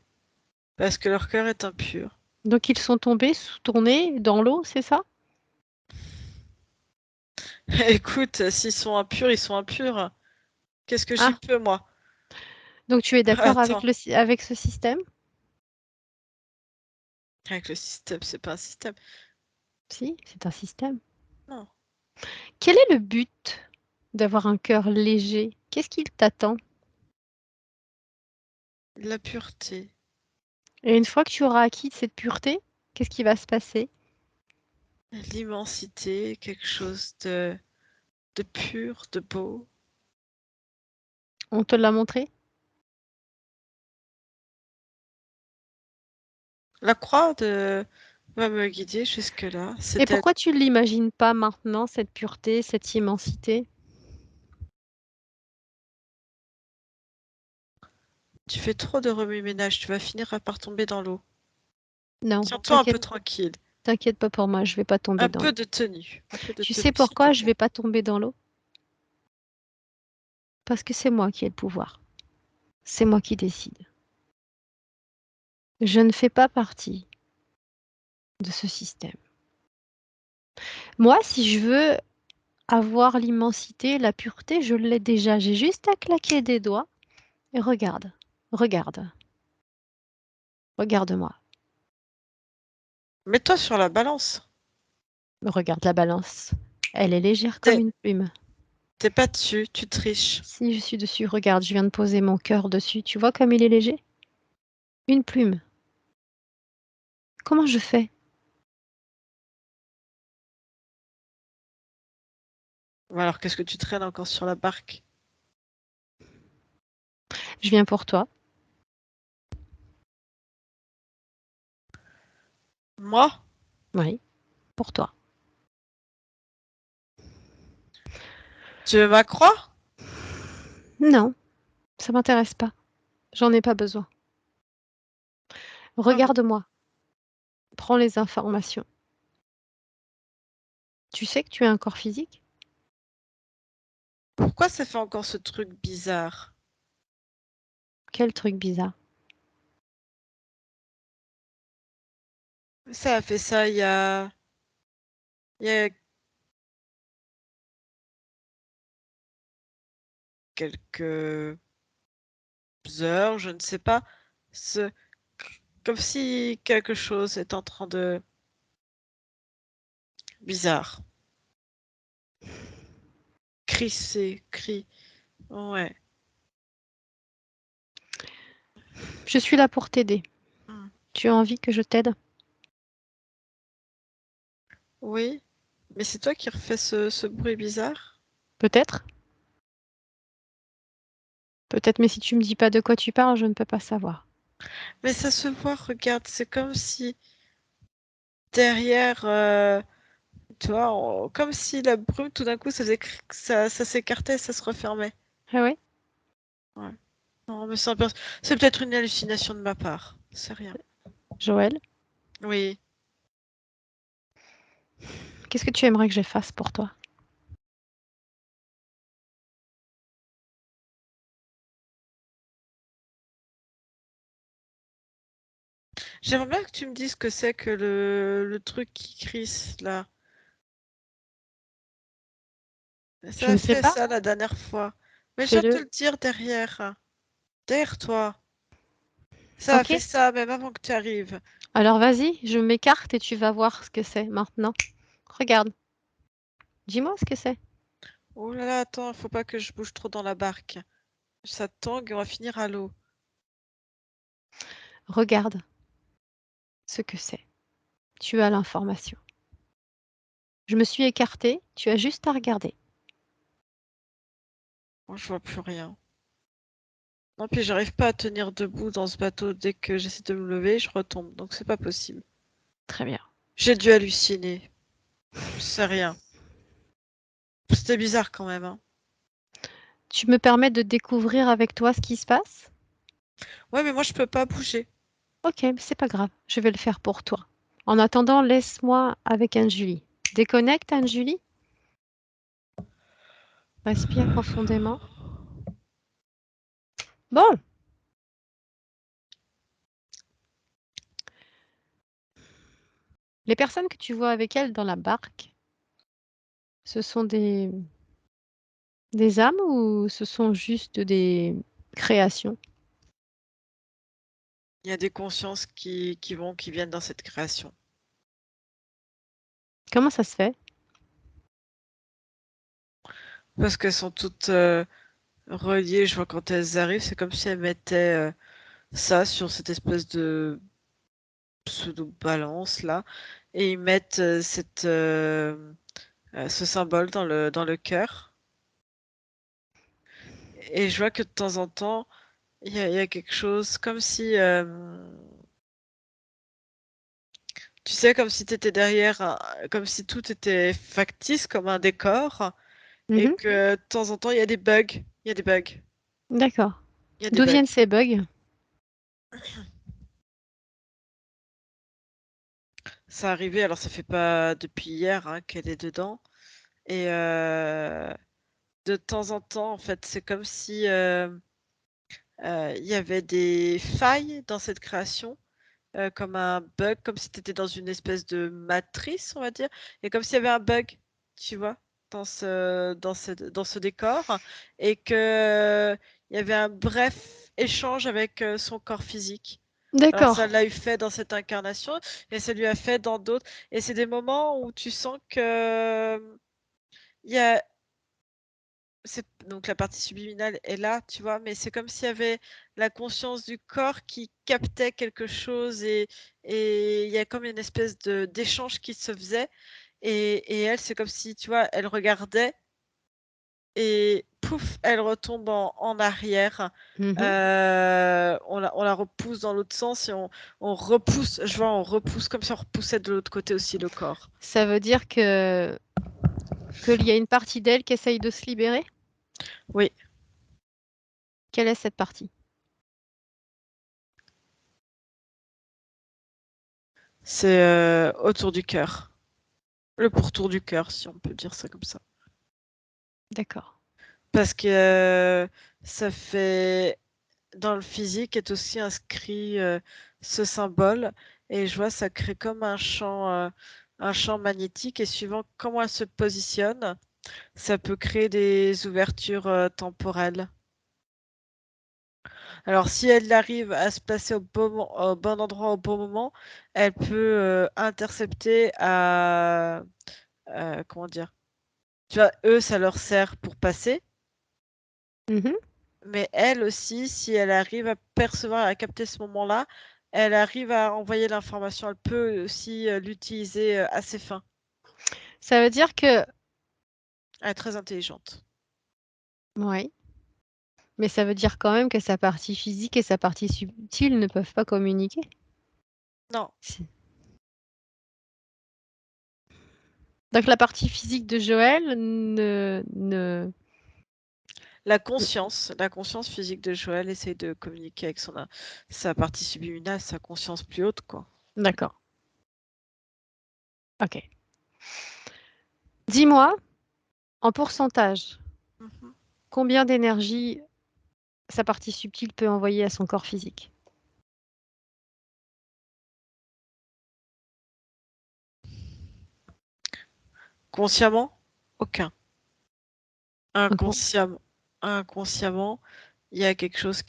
parce que leur cœur est impur. Donc ils sont tombés sous ton nez dans l'eau, c'est ça? Écoute, s'ils sont impurs, ils sont impurs. Qu'est-ce que j'y Ah, peux, moi? donc tu es d'accord avec Attends, avec ce système? avec le système, c'est pas un système. Si, c'est un système. Non, Quel est le but d'avoir un cœur léger? Qu'est-ce qu'il t'attend? la pureté. Et une fois que tu auras acquis cette pureté, qu'est-ce qui va se passer? L'immensité, quelque chose de pur, de beau. On te l'a montré? La croix va me guider jusque-là. Et C'est elle. pourquoi tu ne l'imagines pas maintenant, cette pureté, cette immensité? Tu fais trop de remue-ménage, tu vas finir par tomber dans l'eau. Non, Tiens-toi un peu t'inquiète, tranquille. t'inquiète pas pour moi, je vais pas tomber Un dans peu l'eau. de tenue. Un peu de Tu sais tenue, s'il te pourquoi je plaît. vais pas tomber dans l'eau? Parce que c'est moi qui ai le pouvoir. C'est moi qui décide. Je ne fais pas partie de ce système. Moi, si je veux avoir l'immensité, la pureté, je l'ai déjà. J'ai juste à claquer des doigts et regarde, regarde, regarde-moi. Mets-toi sur la balance. Regarde la balance. Elle est légère comme T'es une plume. t'es pas dessus, tu triches. Si je suis dessus, regarde, je viens de poser mon cœur dessus. Tu vois comme il est léger? Une plume. Comment je fais? Alors qu'est-ce que tu traînes encore sur la barque? Je viens pour toi. Moi? Oui, pour toi. Tu veux ma croix? Non, ça m'intéresse pas. J'en ai pas besoin. Ah bon. Regarde-moi. Prends les informations. Tu sais que tu as un corps physique? Pourquoi ça fait encore ce truc bizarre? Quel truc bizarre. Ça a fait ça il y a quelques heures, je ne sais pas. Ce... Comme si quelque chose est en train de... Bizarre. Crisser, cri. Ouais. Je suis là pour t'aider. Hmm. Tu as envie que je t'aide? Oui. Mais c'est toi qui refais ce bruit bizarre? Peut-être? Peut-être, mais si tu me dis pas de quoi tu parles, je ne peux pas savoir. Mais ça se voit, regarde, c'est comme si derrière, tu vois, comme si la brume, tout d'un coup, ça s'écartait, ça se refermait. Ah ouais? Ouais. Non, mais c'est peut-être une hallucination de ma part. C'est rien. Joël, Oui. qu'est-ce que tu aimerais que je fasse pour toi? J'aimerais bien que tu me dises ce que c'est que le truc qui crisse là. Je Ça a ne sais fait pas. ça la dernière fois. Mais je viens de te Fais-le. le dire derrière. Derrière toi. Ça a Ok? fait ça même avant que tu arrives. Alors vas-y, je m'écarte et tu vas voir ce que c'est maintenant. Regarde. Dis-moi ce que c'est. Oh là là, attends, faut pas que je bouge trop dans la barque. Ça tangue et on va finir à l'eau. Regarde ce que c'est. Tu as l'information. Je me suis écartée, tu as juste à regarder. Moi, je vois plus rien. Non, puis j'arrive pas à tenir debout dans ce bateau. Dès que j'essaie de me lever, je retombe. Donc c'est pas possible. Très bien. J'ai dû halluciner. C'est rien. C'était bizarre quand même, hein. Tu me permets de découvrir avec toi ce qui se passe? Ouais, mais moi je peux pas bouger. Ok, c'est pas grave, je vais le faire pour toi. En attendant, laisse-moi avec Anne-Julie. Déconnecte, Anne-Julie. Respire profondément. Bon, les personnes que tu vois avec elle dans la barque, ce sont des âmes ou ce sont juste des créations? Il y a des consciences qui viennent dans cette création. Comment ça se fait? Parce qu'elles sont toutes reliées. Je vois quand elles arrivent, c'est comme si elles mettaient ça sur cette espèce de pseudo-balance là. Et ils mettent ce symbole dans le cœur. Et je vois que de temps en temps, il y a quelque chose comme si, tu sais, comme si tu étais derrière, comme si tout était factice, comme un décor, et Mhm. que de temps en temps, il y a des bugs. Il y a des bugs. D'accord. Il y a des D'où bugs. viennent ces bugs? Ça arrivait, alors ça fait pas depuis hier hein, qu'elle est dedans. Et de temps en temps, en fait, c'est comme si il y avait des failles dans cette création. Comme un bug, comme si tu étais dans une espèce de matrice, on va dire, et comme s'il y avait un bug, tu vois, dans ce décor, et que il y avait un bref échange avec son corps physique. Alors ça D'accord. l'a eu fait dans cette incarnation, et ça lui a fait dans d'autres. Et c'est des moments où tu sens que il y a donc la partie subliminale est là, tu vois? Mais c'est comme s'il y avait la conscience du corps qui captait quelque chose et il y a comme une espèce d'échange qui se faisait et elle, c'est comme si, tu vois, elle regardait et pouf, elle retombe en arrière. Mhm. On la repousse dans l'autre sens et on repousse, on repousse comme si on repoussait de l'autre côté aussi le corps. Ça veut dire que Qu'il y a une partie d'elle qui essaye de se libérer? Oui. Quelle est cette partie? C'est autour du cœur. Le pourtour du cœur, si on peut dire ça comme ça. D'accord. Parce que ça fait... Dans le physique est aussi inscrit ce symbole. Et je vois, ça crée comme un champ magnétique. Et suivant comment elle se positionne, ça peut créer des ouvertures temporelles. Alors, si elle arrive à se placer au bon endroit au bon moment, elle peut intercepter comment dire? Tu vois, eux, ça leur sert pour passer, Mmh. mais elle aussi, si elle arrive à percevoir, à capter ce moment-là, elle arrive à envoyer l'information. Elle peut aussi l'utiliser à ses fins. Ça veut dire que Elle est très intelligente. oui, mais ça veut dire quand même que sa partie physique et sa partie subtile ne peuvent pas communiquer? Non, Si. Donc la partie physique de Joël ne la conscience physique de Joël essaye de communiquer avec sa partie subliminale, sa conscience plus haute, quoi. d'accord. OK. Dis-moi, en pourcentage, Mhm. combien d'énergie sa partie subtile peut envoyer à son corps physique? Consciemment? Aucun. Incon Inconsciemment, il y a quelque chose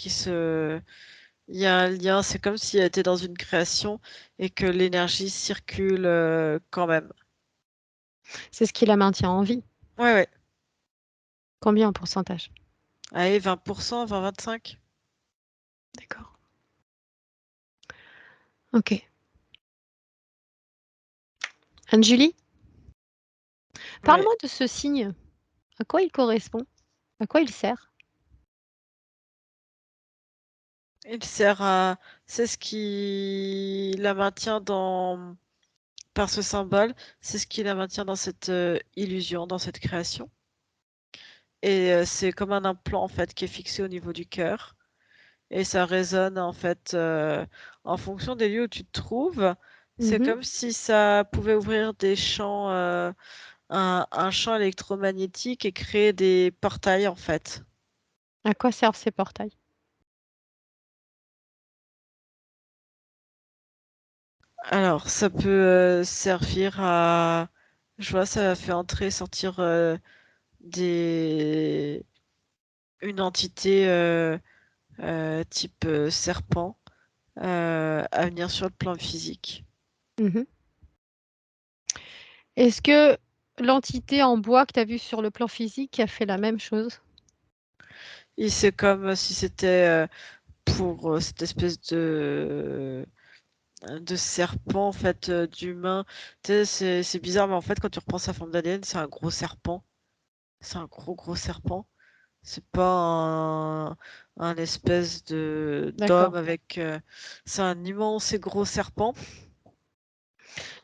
il y a un lien, c'est comme si elle était dans une création et que l'énergie circule quand même. C'est ce qui la maintient en vie. Ouais, ouais. Combien en pourcentage? Allez, 20%, 20-25. D'accord. OK. Anne-Julie, Ouais. parle-moi de ce signe. À quoi il correspond? À quoi il sert? Il sert à... C'est ce qui la maintient par ce symbole, c'est ce qui la maintient dans cette illusion, dans cette création. Et c'est comme un implant en fait qui est fixé au niveau du cœur. Et ça résonne en fait en fonction des lieux où tu te trouves. C'est Mmh. comme si ça pouvait ouvrir des champs, un champ électromagnétique et créer des portails en fait. À quoi servent ces portails? Alors, ça peut servir à... Je vois, ça fait entrer, sortir des... une entité type serpent à venir sur le plan physique. Mmh. Est-ce que l'entité en bois que tu as vue sur le plan physique a fait la même chose? Et c'est comme si c'était pour cette espèce de serpent en fait d'humain. Tu sais, c'est bizarre, mais en fait, quand tu reprends sa forme d'ADN, c'est un gros serpent. C'est un gros serpent. C'est pas un espèce d'homme D'accord. avec. C'est un immense et gros serpent.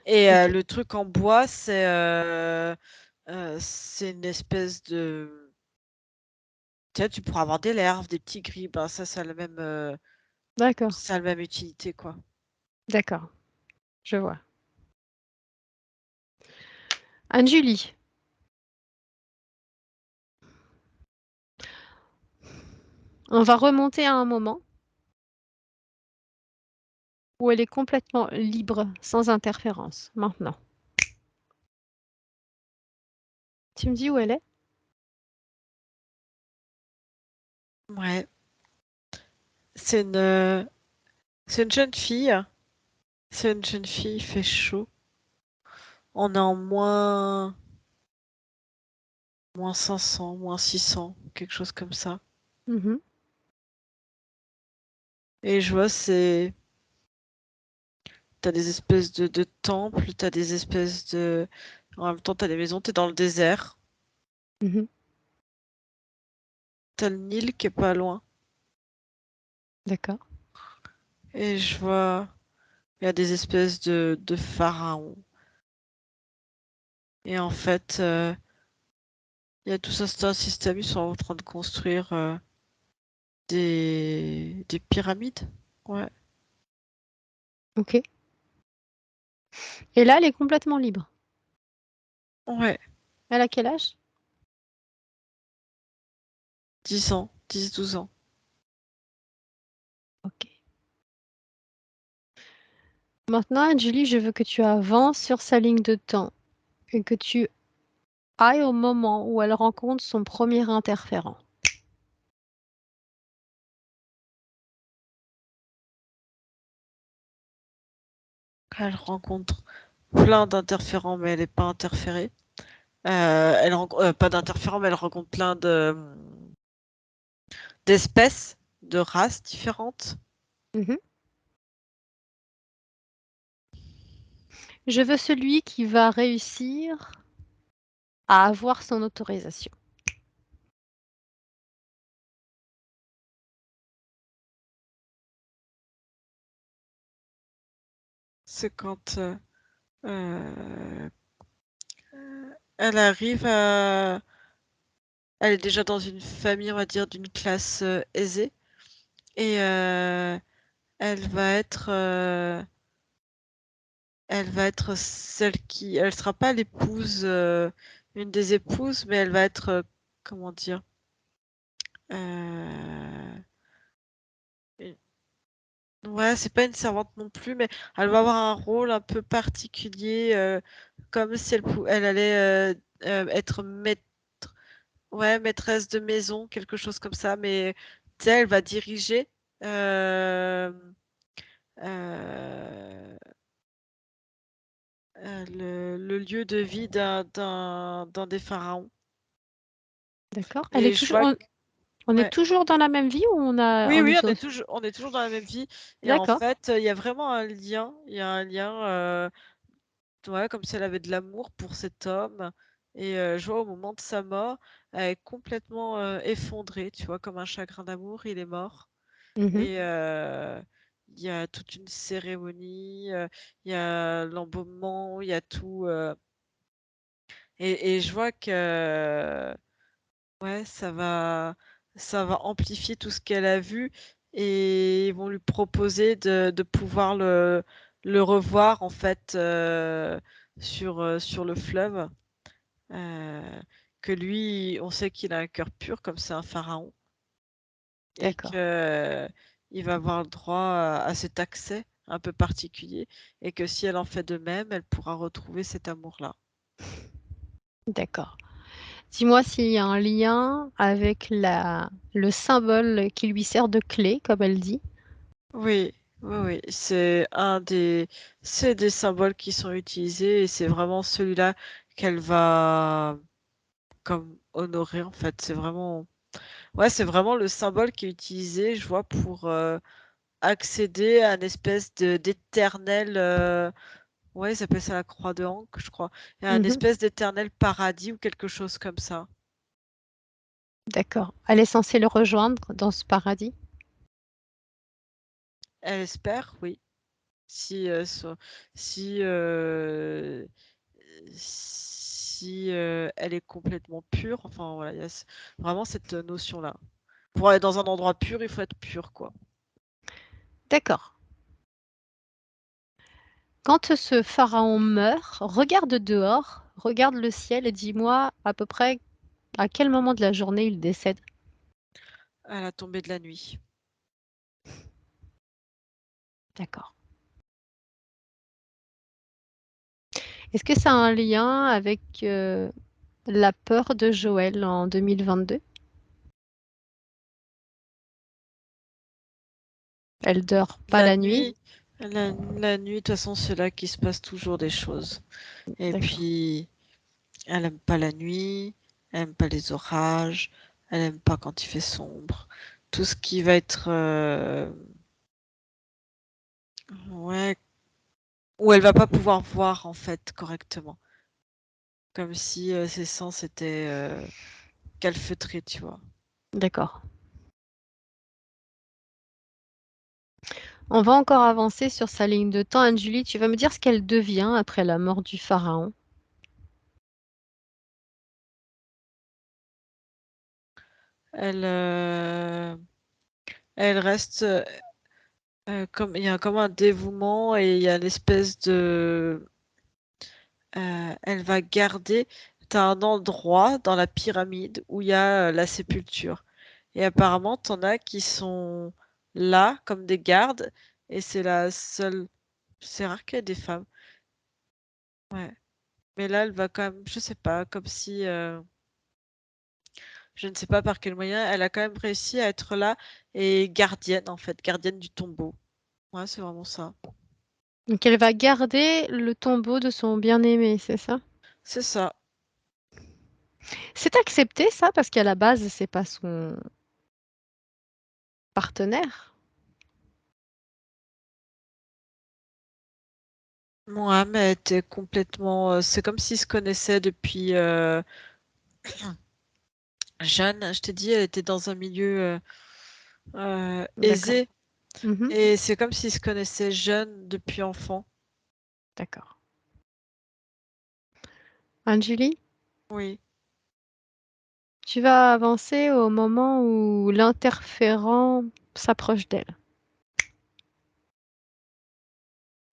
Et OK. le truc en bois, c'est une espèce de. Tu sais, tu pourras avoir des larves, des petits gris. Ben, ça a D'accord, ça a la même utilité, quoi. d'accord, je vois. Anne-Julie, on va remonter à un moment où elle est complètement libre, sans interférence, maintenant. Tu me dis où elle est? Ouais. C'est une, c'est une jeune fille. C'est une jeune fille, il fait chaud. On est en moins 500, moins 600, quelque chose comme ça. Mmh. Et je vois, t'as des espèces de temples, t'as des espèces de... En même temps, t'as des maisons, t'es dans le désert. Mmh. T'as le Nil qui est pas loin. D'accord. Et je vois, il y a des espèces de pharaons. Et en fait, Il y a tout ça, c'est un système, ils sont en train de construire des pyramides. Ouais. Ok. Et là, elle est complètement libre. Ouais. Elle a quel âge? 10 ans, 10-12 ans. Ok. Maintenant, Julie, je veux que tu avances sur sa ligne de temps et que tu ailles au moment où elle rencontre son premier interférent. Elle rencontre plein d'interférents, mais elle n'est pas interférée. Pas d'interférents, mais elle rencontre plein d'espèces, de races différentes. Mhm. Je veux celui qui va réussir à avoir son autorisation. C'est quand euh, elle arrive à... Elle est déjà dans une famille, on va dire, d'une classe aisée. Et elle va être... elle va être celle qui... Elle sera pas l'épouse, une des épouses, mais elle va être... comment dire euh, une- Ouais, c'est pas une servante non plus, mais elle va avoir un rôle un peu particulier, comme si elle allait être ouais, maîtresse de maison, quelque chose comme ça, mais tu sais, elle va diriger euh, euh, le lieu de vie d'un des pharaons. D'accord? Elle est Et je toujours, vois on est ouais. toujours dans la même vie ou on a, Oui, on oui, est on est toujours dans la même vie. Et en D'accord. fait, il y a vraiment un lien. Il y a un lien, ouais, comme si elle avait de l'amour pour cet homme. Et je vois au moment de sa mort, elle est complètement effondrée, tu vois, comme un chagrin d'amour, il est mort. Mhm. Et il y a toute une cérémonie, il y a l'embaumement, il y a tout. Et je vois que ouais, ça va amplifier tout ce qu'elle a vu et ils vont lui proposer de pouvoir le revoir en fait sur le fleuve. Euh, que lui, on sait qu'il a un cœur pur comme c'est un pharaon et D'accord. que il va avoir le droit à cet accès un peu particulier et que si elle en fait de même, elle pourra retrouver cet amour-là. D'accord. Dis-moi s'il y a un lien avec le symbole qui lui sert de clé, comme elle dit. Oui, oui, oui, c'est des symboles qui sont utilisés et c'est vraiment celui-là qu'elle va comme honorer en fait. Ouais, c'est vraiment le symbole qui est utilisé, je vois, pour accéder à une espèce de d'éternel, ouais, ils appellent ça la croix de Hank, je crois, et à une Mhm. espèce d'éternel paradis ou quelque chose comme ça. D'accord. Elle est censée le rejoindre dans ce paradis. Elle espère, oui. Si, si, si elle est complètement pure, enfin voilà, il y a vraiment cette notion-là. Pour aller dans un endroit pur, il faut être pur, quoi. D'accord. Quand ce pharaon meurt, regarde dehors, regarde le ciel et dis-moi à peu près à quel moment de la journée il décède. À la tombée de la nuit. D'accord. Est-ce que ça a un lien avec la peur de Joël en 2022? Elle dort pas La la nuit? nuit, la nuit, de toute façon, c'est là qu'il se passe toujours des choses. Et D'accord. puis, elle aime pas la nuit, elle aime pas les orages, elle aime pas quand il fait sombre. Tout ce qui va être, ouais, où elle va pas pouvoir voir en fait correctement. Comme si ses sens étaient calfeutrés, tu vois. D'accord. On va encore avancer sur sa ligne de temps. Anne-Julie, tu vas me dire ce qu'elle devient après la mort du pharaon. elle, elle reste, comme il y a comme un dévouement et il y a l'espèce de, elle va garder. T'as un endroit dans la pyramide où il y a la sépulture. Et apparemment, t'en as qui sont là comme des gardes. Et c'est la seule. C'est rare qu'il y ait des femmes. Ouais. Mais là, elle va quand même, je sais pas, comme si, je ne sais pas par quel moyen, elle a quand même réussi à être là et gardienne en fait, gardienne du tombeau. Ouais, c'est vraiment ça. Donc elle va garder le tombeau de son bien-aimé, c'est ça? C'est ça. C'est accepté ça parce qu'à la base, c'est pas son partenaire? Mohamed était complètement. C'est comme s'ils se connaissaient depuis jeune. Je t'ai dit, elle était dans un milieu D'accord. aisé. Mmh. Et c'est comme s'ils se connaissaient jeunes depuis enfant. D'accord. Anjuli, Oui. tu vas avancer au moment où l'interférent s'approche d'elle.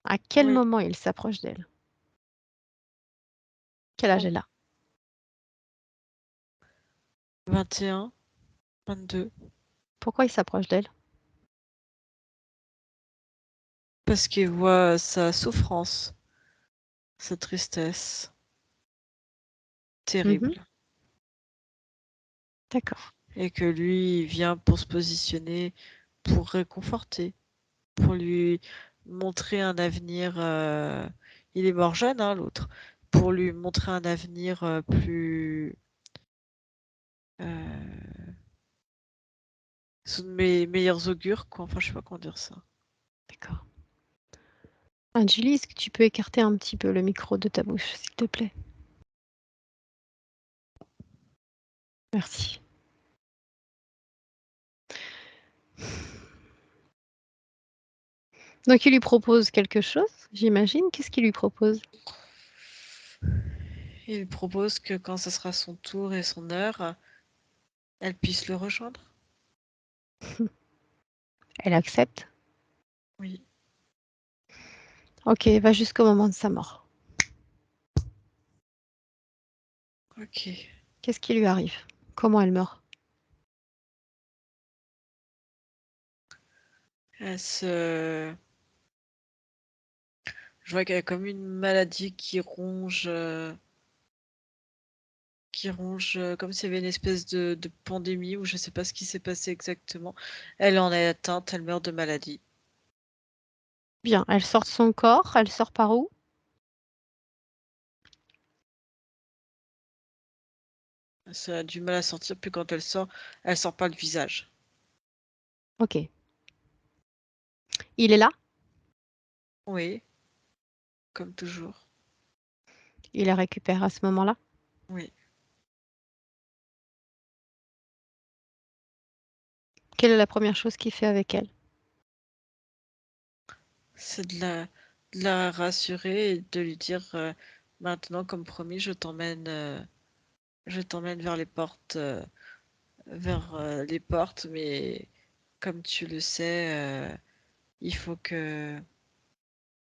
À quel Oui. moment il s'approche d'elle? Quel âge Bon, elle a? 21, 22. Pourquoi il s'approche d'elle? Parce qu'il voit sa souffrance, sa tristesse Mmh. terrible. D'accord. Et que lui, il vient pour se positionner, pour réconforter, pour lui montrer un avenir. Il est mort jeune, hein, l'autre. Pour lui montrer un avenir plus. euh, sous de mes meilleurs augures, quoi. Enfin, je sais pas comment dire ça. D'accord. Anjuli, est-ce que tu peux écarter un petit peu le micro de ta bouche, s'il te plaît? Merci. Donc il lui propose quelque chose, j'imagine? Qu'est-ce qu'il lui propose? Il propose que quand ce sera son tour et son heure, elle puisse le rejoindre. Elle accepte? Oui. OK, va jusqu'au moment de sa mort. Ok. Qu'est-ce qui lui arrive? Comment elle meurt? Elle se... Je vois qu'elle a comme une maladie qui ronge, comme s'il y avait une espèce de pandémie ou je sais pas ce qui s'est passé exactement. Elle en est atteinte, elle meurt de maladie. Bien, elle sort de son corps, elle sort par où? Ça a du mal à sortir, puis quand elle sort pas le visage. OK. Il est là? Oui, comme toujours. Il la récupère à ce moment-là? Oui. Quelle est la première chose qu'il fait avec elle? C'est de la rassurer et de lui dire maintenant, comme promis, je t'emmène vers les portes, mais comme tu le sais, il faut que,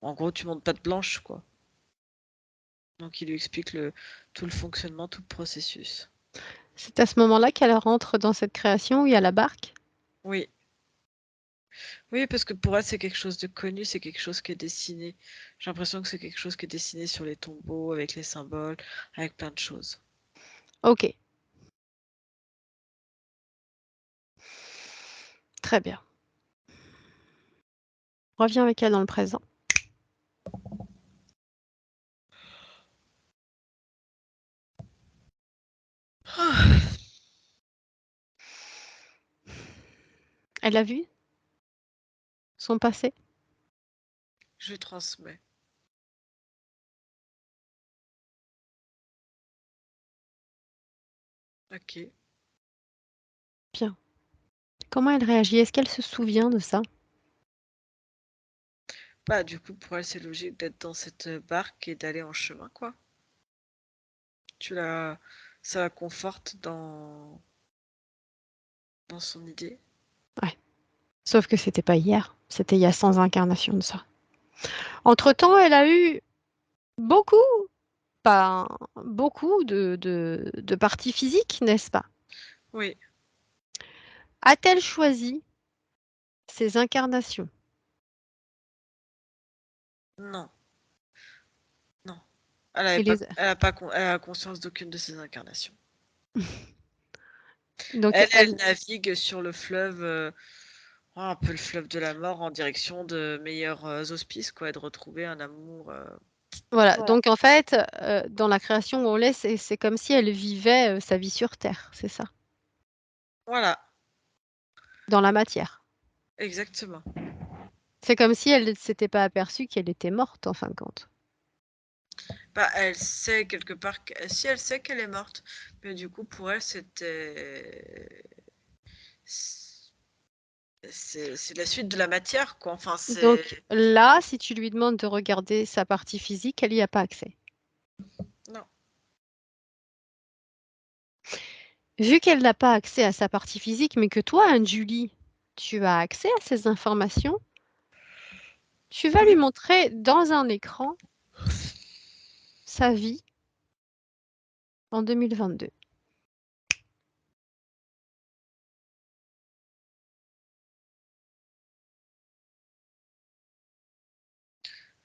en gros, tu montes pas de blanche, quoi. Donc il lui explique tout le fonctionnement, tout le processus. C'est à ce moment-là qu'elle rentre dans cette création où il y a la barque? Oui, oui, parce que pour elle, c'est quelque chose de connu, c'est quelque chose qui est dessiné. J'ai l'impression que c'est quelque chose qui est dessiné sur les tombeaux, avec les symboles, avec plein de choses. OK, très bien. Reviens avec elle dans le présent. Elle a vu son passé? Je lui transmets. Ok. Bien. Comment elle réagit? Est-ce qu'elle se souvient de ça? Bah, du coup, pour elle, c'est logique d'être dans cette barque et d'aller en chemin, quoi. Tu la... Ça la conforte dans son idée. Sauf que c'était pas hier, c'était il y a 100 incarnations de ça. Entre-temps, elle a eu beaucoup, pas beaucoup de parties physiques, n'est-ce pas? Oui, A-t-elle choisi ses incarnations? non, non. Elle avait Et pas, les... elle a conscience d'aucune de ses incarnations. Donc, Elle navigue sur le fleuve, un peu le fleuve de la mort, en direction de meilleurs auspices, quoi, et de retrouver un amour. voilà. Donc, en fait, dans la création où on l'est, c'est comme si elle vivait sa vie sur Terre, c'est ça, Voilà, dans la matière. exactement. C'est comme si elle ne s'était pas aperçue qu'elle était morte, en fin de compte. Bah, elle sait quelque part, si elle sait qu'elle est morte, mais du coup pour elle c'est la suite de la matière, quoi. Enfin, c'est Donc là, si tu lui demandes de regarder sa partie physique, elle n'y a pas accès. non. Vu qu'elle n'a pas accès à sa partie physique, mais que toi, Anne-Julie, tu as accès à ces informations, tu vas lui Oui. montrer dans un écran sa vie en 2022.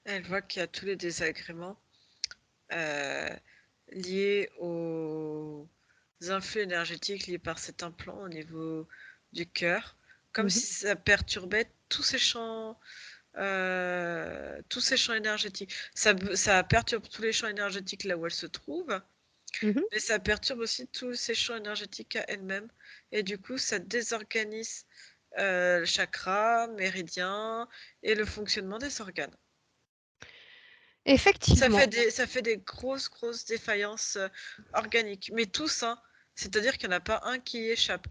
Elle voit qu'il y a tous les désagréments euh, liés aux influx énergétiques liés par cet implant au niveau du cœur, comme Mhm, si ça perturbait tous ces champs énergétiques. Ça perturbe tous les champs énergétiques là où elle se trouve, mhm. mais ça perturbe aussi tous ces champs énergétiques à elle-même. Et du coup, ça désorganise le chakra, méridien et le fonctionnement des organes. Effectivement. Ça fait des grosses défaillances organiques, mais tous, hein. C'est-à-dire qu'il n'y en a pas un qui y échappe.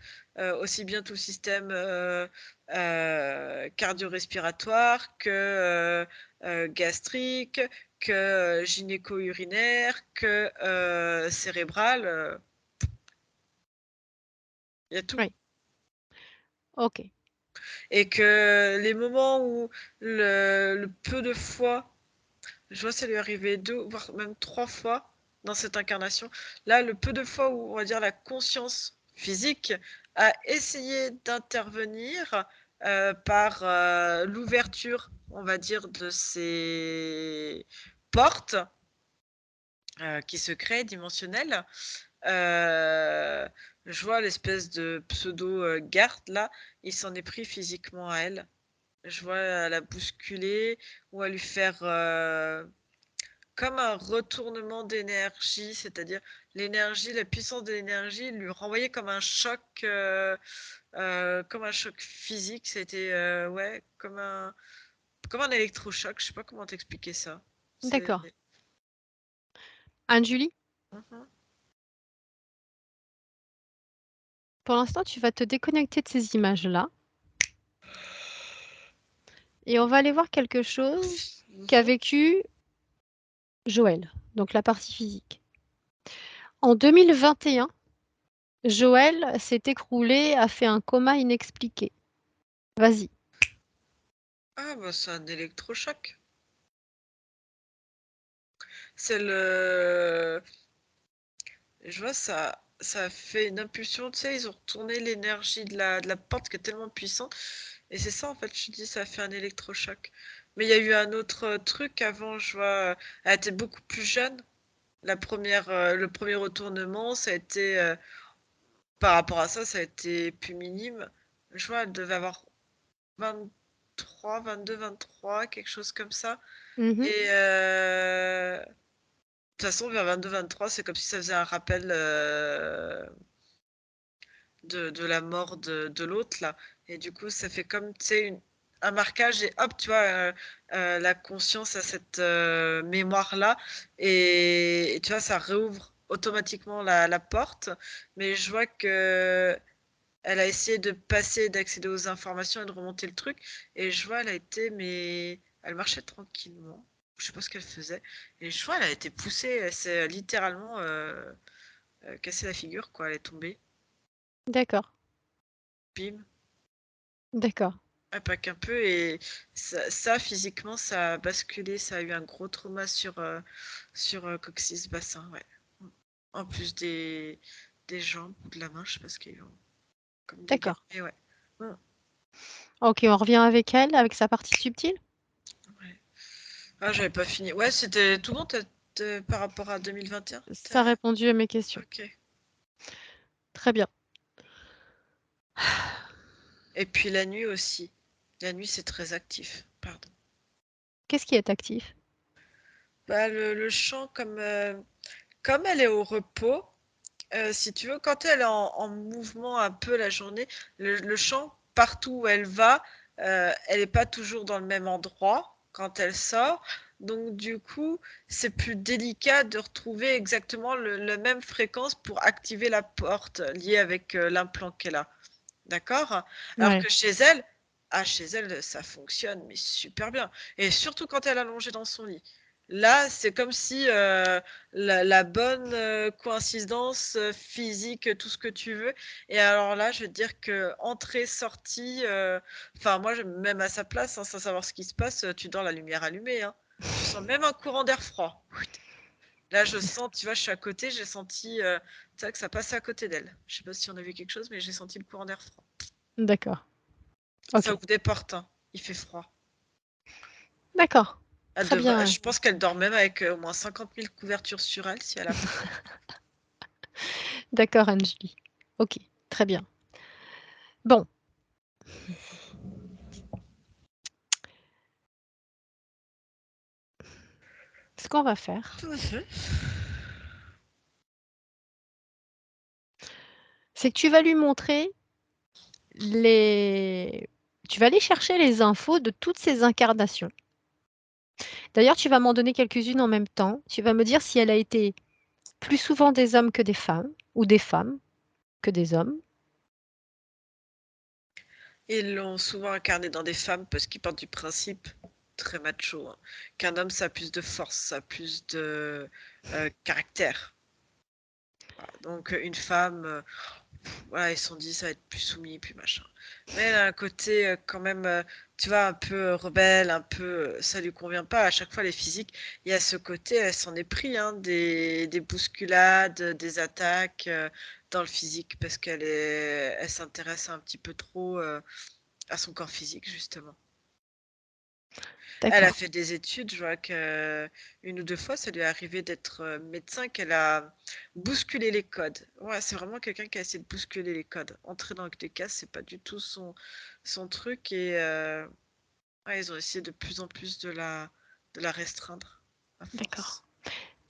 Aussi bien tout le système cardio-respiratoire que gastrique, que gynéco-urinaire, que cérébral. Il y a tout. Oui. Ok. Et que les moments où le peu de fois, je vois ça lui arriver 2, voire même 3 fois dans cette incarnation. Là, le peu de fois où, on va dire, la conscience physique a essayé d'intervenir par l'ouverture, on va dire, de ces portes qui se créent dimensionnelles. Je vois l'espèce de pseudo garde là, il s'en est pris physiquement à elle. Je vois à la bousculer ou à lui faire comme un retournement d'énergie, c'est-à-dire l'énergie, la puissance de l'énergie lui renvoyait comme un choc physique. C'était ouais, comme un électrochoc. Je sais pas comment t'expliquer ça. C'est D'accord. Anne-Julie, Mhm. pour l'instant, tu vas te déconnecter de ces images-là et on va aller voir quelque chose qu'a Mhm. vécu Joël, donc la partie physique. En 2021, Joël s'est écroulé, a fait un coma inexpliqué. Vas-y. Ah bah c'est un électrochoc. C'est le, je vois ça a fait une impulsion. Tu sais, ils ont retourné l'énergie de la porte qui est tellement puissante. Et c'est ça, en fait, je dis, ça fait un électrochoc. Mais il y a eu un autre truc avant, je vois, elle était beaucoup plus jeune. Le premier retournement, ça a été, par rapport à ça, ça a été plus minime. Je vois, elle devait avoir 23, 22, 23, quelque chose comme ça. Mhm, Et de toute façon, vers 22, 23, c'est comme si ça faisait un rappel de la mort de l'autre là. Et du coup, ça fait comme, tu sais, un marquage et hop, tu vois, la conscience à cette mémoire-là. Et tu vois, ça réouvre automatiquement la porte. Mais je vois que elle a essayé de passer, d'accéder aux informations et de remonter le truc. Et je vois, elle a été, mais elle marchait tranquillement. Je sais pas ce qu'elle faisait. Et je vois, elle a été poussée. Elle s'est littéralement cassé la figure, quoi. Elle est tombée. d'accord. bim. D'accord. Pas qu'un peu, et ça, physiquement, ça a basculé, ça a eu un gros trauma sur coccyx bassin, ouais. En plus des jambes ou de la main, je sais pas ce qu'ils ont comme dégâts. D'accord. Et ouais. Mm, Ok, on revient avec elle, avec sa partie subtile. ouais. Ah, j'avais pas fini. Ouais, c'était tout bon par rapport à 2021. Ça a répondu à mes questions. Ok. Très bien. Et puis la nuit aussi. La nuit, c'est très actif. Pardon. Qu'est-ce qui est actif? Bah, le chant, comme elle est au repos, si tu veux, quand elle est en mouvement un peu la journée, le chant, partout où elle va, elle n'est pas toujours dans le même endroit quand elle sort. Donc, du coup, c'est plus délicat de retrouver exactement la même fréquence pour activer la porte liée avec l'implant qu'elle a. D'accord? Alors Ouais. que chez elle, ça fonctionne, mais super bien. Et surtout quand elle est allongée dans son lit. Là, c'est comme si la bonne coïncidence physique, tout ce que tu veux. Et alors là, je veux dire que entrée, sortie, enfin moi, même à sa place, hein, sans savoir ce qui se passe, tu dors la lumière allumée, hein. Tu sens même un courant d'air froid. Là, je sens, tu vois, je suis à côté, j'ai senti tu sais, que ça passait à côté d'elle. Je sais pas si on a vu quelque chose, mais j'ai senti le courant d'air froid. D'accord. Ça Ok. ouvre des portes, hein. Il fait froid. D'accord. Très bien. Je pense qu'elle dort même avec au moins 50 000 couvertures sur elle si elle a froid. D'accord, Anjali. Ok. Très bien. Bon. Ce qu'on va faire, Tout à fait. c'est que tu vas lui montrer les... Tu vas aller chercher les infos de toutes ces incarnations. D'ailleurs, tu vas m'en donner quelques-unes en même temps. Tu vas me dire si elle a été plus souvent des hommes que des femmes, ou des femmes que des hommes. Ils l'ont souvent incarné dans des femmes parce qu'ils partent du principe très macho, hein, qu'un homme ça a plus de force, ça a plus de caractère. Voilà. Donc une femme, voilà, ils se sont dit ça va être plus soumis, plus machin. Mais elle a un côté quand même, tu vois, un peu rebelle, un peu, ça lui convient pas. À chaque fois, les physiques, il y a ce côté, elle s'en est pris, hein, des bousculades, des attaques dans le physique parce elle s'intéresse un petit peu trop à son corps physique, justement. Elle a D'accord. fait des études, je vois une ou deux fois, ça lui est arrivé d'être médecin, qu'elle a bousculé les codes. Ouais, c'est vraiment quelqu'un qui a essayé de bousculer les codes. Entrer dans des cases, c'est pas du tout son truc. Et ouais, ils ont essayé de plus en plus de la restreindre à D'accord. force.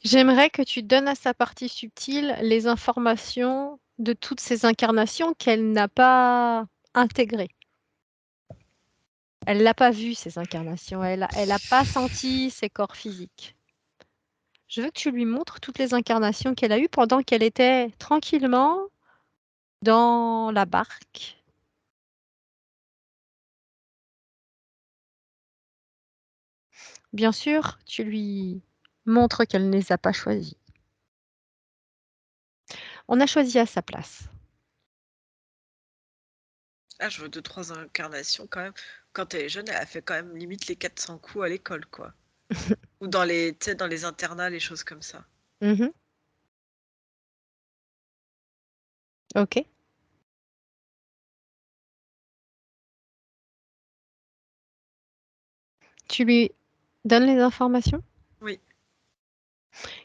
J'aimerais que tu donnes à sa partie subtile les informations de toutes ces incarnations qu'elle n'a pas intégrées. Elle l'a pas vu, ces incarnations. Elle a pas senti ses corps physiques. Je veux que tu lui montres toutes les incarnations qu'elle a eues pendant qu'elle était tranquillement dans la barque. Bien sûr, tu lui montres qu'elle ne les a pas choisis. On a choisi à sa place. Ah, je vois deux, trois incarnations quand même. Quand elle est jeune, elle a fait quand même limite les 400 coups à l'école, quoi. Ou tu sais, dans les internats, les choses comme ça. Mhm. Ok. Tu lui donnes les informations? Oui.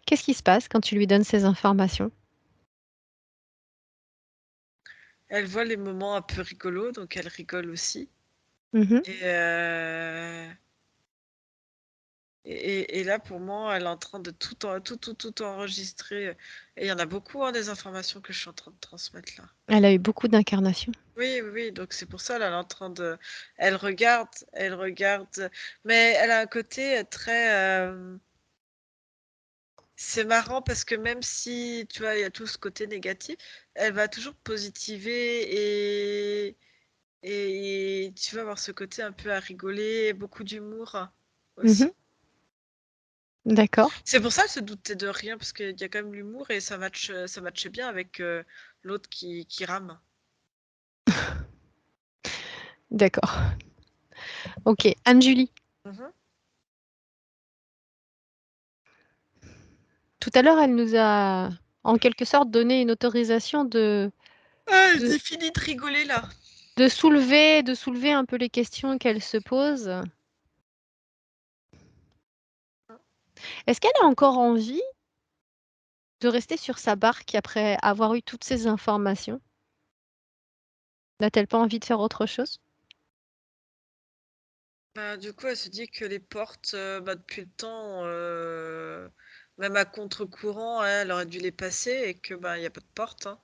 Qu'est-ce qui se passe quand tu lui donnes ces informations? Elle voit les moments un peu rigolos, donc elle rigole aussi. Mhm. Et, et là, pour moi, elle est en train de tout enregistrer. Et il y en a beaucoup, hein, des informations que je suis en train de transmettre là. Elle a eu beaucoup d'incarnations. Oui, oui, oui, donc c'est pour ça, là, elle est en train de... elle regarde, mais elle a un côté très... C'est marrant parce que même si, tu vois, il y a tout ce côté négatif, elle va toujours positiver et tu vas avoir ce côté un peu à rigoler, beaucoup d'humour Mhm. aussi. D'accord. C'est pour ça qu'elle se doutait de rien, parce qu'il y a quand même l'humour et ça matchait bien avec l'autre qui rame. D'accord. Ok, Anne-Julie. Mhm. Tout à l'heure, elle nous a en quelque sorte donné une autorisation Ah, de, j'ai fini de rigoler là. de soulever un peu les questions qu'elle se pose. Est-ce qu'elle a encore envie de rester sur sa barque après avoir eu toutes ces informations? N'a-t-elle pas envie de faire autre chose? Bah, du coup, elle se dit que les portes, depuis le temps, même à contre-courant, elle aurait dû les passer et que il n'y a pas de porte, hein.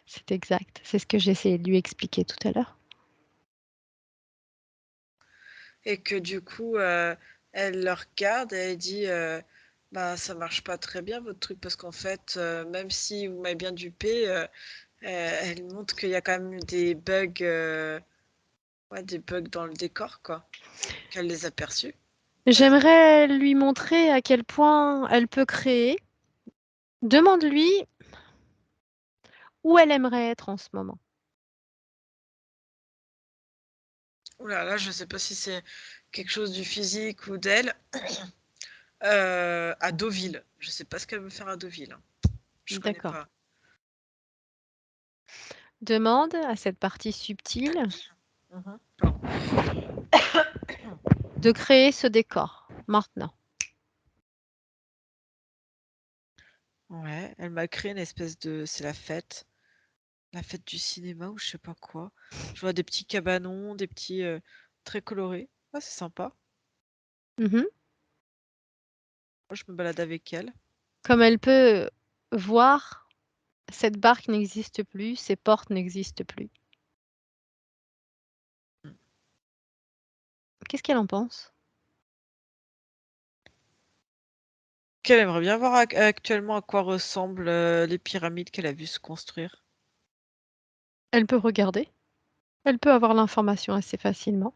C'est exact. C'est ce que j'ai essayé de lui expliquer tout à l'heure. Et que du coup, elle le regarde et elle dit bah ça marche pas très bien votre truc parce qu'en fait, même si vous m'avez bien dupé, elle montre qu'il y a quand même eu des bugs, ouais, des bugs dans le décor, quoi, qu'elle les a perçus. J'aimerais lui montrer à quel point elle peut créer. Demande-lui où elle aimerait être en ce moment. Ouh là là, je sais pas si c'est quelque chose du physique ou d'elle. À Deauville. Je sais pas ce qu'elle veut faire à Deauville, hein. Je connais D'accord. pas. Demande à cette partie subtile Mhm. de créer ce décor maintenant. Ouais, elle m'a créé une espèce de... C'est la fête du cinéma ou je sais pas quoi. Je vois des petits cabanons, des petits très colorés. Ah, c'est sympa. Mhm. Moi, je me balade avec elle. Comme elle peut voir, cette barque n'existe plus, ces portes n'existent plus. Qu'est-ce qu'elle en pense? Qu'elle aimerait bien voir actuellement à quoi ressemblent les pyramides qu'elle a vues se construire. Elle peut regarder. Elle peut avoir l'information assez facilement.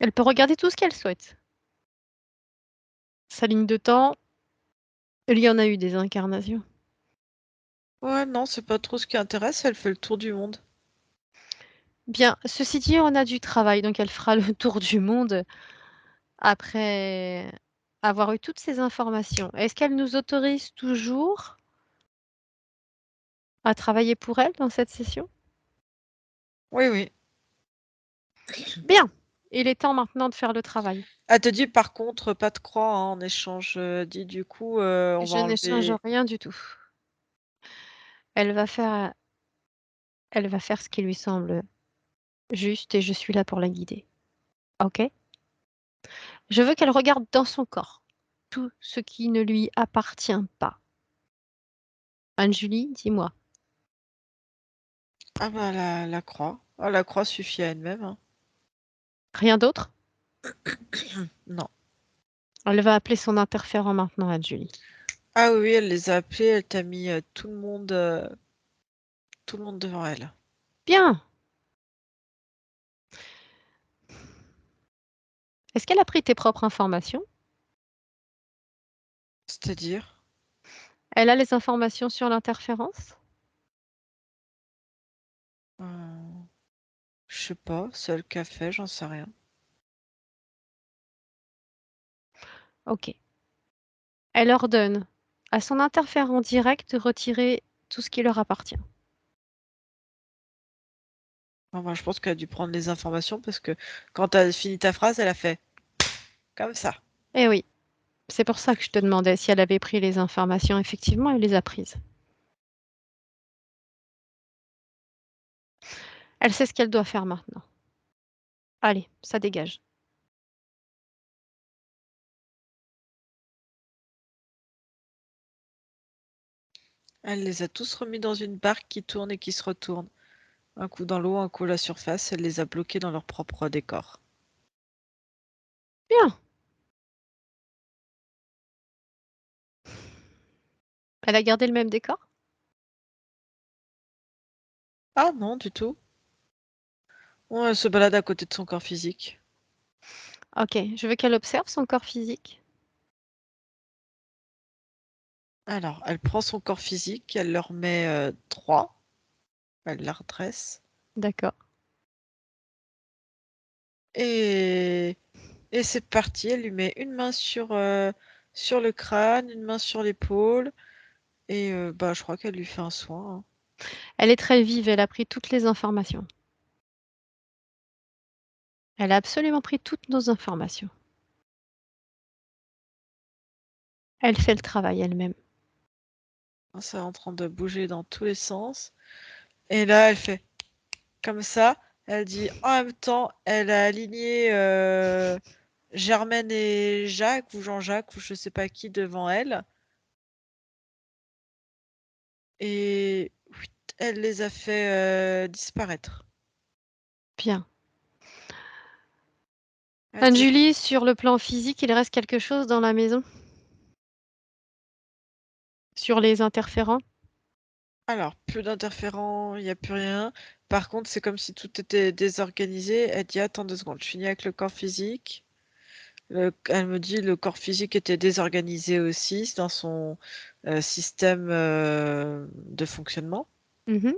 Elle peut regarder tout ce qu'elle souhaite. Sa ligne de temps, il y en a eu des incarnations. Ouais, non, c'est pas trop ce qui intéresse. Elle fait le tour du monde. Bien, ceci dit, on a du travail, donc elle fera le tour du monde après avoir eu toutes ces informations. Est-ce qu'elle nous autorise toujours à travailler pour elle dans cette session? Oui, oui. Bien, il est temps maintenant de faire le travail. Elle te dit par contre, pas de croix hein, en échange. Dit du coup, on va Je n'échange enlever. rien du tout. Elle va faire, elle va faire ce qui lui semble juste et je suis là pour la guider. Ok? Je veux qu'elle regarde dans son corps tout ce qui ne lui appartient pas. Anne-Julie, dis-moi. Ah bah la croix. Ah, la croix suffit à elle-même, hein. Rien d'autre? Non. Elle va appeler son interférent maintenant, Anne-Julie. Ah oui, elle les a appelés, elle t'a mis tout le monde devant elle. Bien. Est-ce qu'elle a pris tes propres informations? C'est-à-dire, Elle a les informations sur l'interférence? euh, je sais pas, c'est le café, j'en sais rien. Ok. Elle ordonne à son interférent direct de retirer tout ce qui leur appartient. Enfin, je pense qu'elle a dû prendre les informations parce que quand t'as fini ta phrase, elle a fait comme ça. Eh oui, c'est pour ça que je te demandais si elle avait pris les informations. Effectivement, elle les a prises. Elle sait ce qu'elle doit faire maintenant. Allez, ça dégage. Elle les a tous remis dans une barque qui tourne et qui se retourne. Un coup dans l'eau, un coup à la surface, elle les a bloqués dans leur propre décor. Bien. Elle a gardé le même décor? Ah non, du tout. Ouais, elle se balade à côté de son corps physique. Ok, je veux qu'elle observe son corps physique. Alors, elle prend son corps physique, elle le remet droit, elle la redresse, D'accord. et, et c'est parti. Elle lui met une main sur le crâne, une main sur l'épaule, et bah, je crois qu'elle lui fait un soin, hein. Elle est très vive, elle a pris toutes les informations. Elle a absolument pris toutes nos informations. Elle fait le travail elle-même. C'est en train de bouger dans tous les sens. Et là, elle fait comme ça. Elle dit en même temps, elle a aligné Germaine et Jacques, ou Jean-Jacques, ou je sais pas qui devant elle. Et oui, elle les a fait disparaître. Bien. Elle dit, Anne-Julie, sur le plan physique, il reste quelque chose dans la maison? Sur les interférents? alors, plus d'interférents, il n'y a plus rien. Par contre, c'est comme si tout était désorganisé. Elle dit, attends 2 secondes, je finis avec le corps physique. Elle me dit le corps physique était désorganisé aussi dans son système de fonctionnement. Mmh.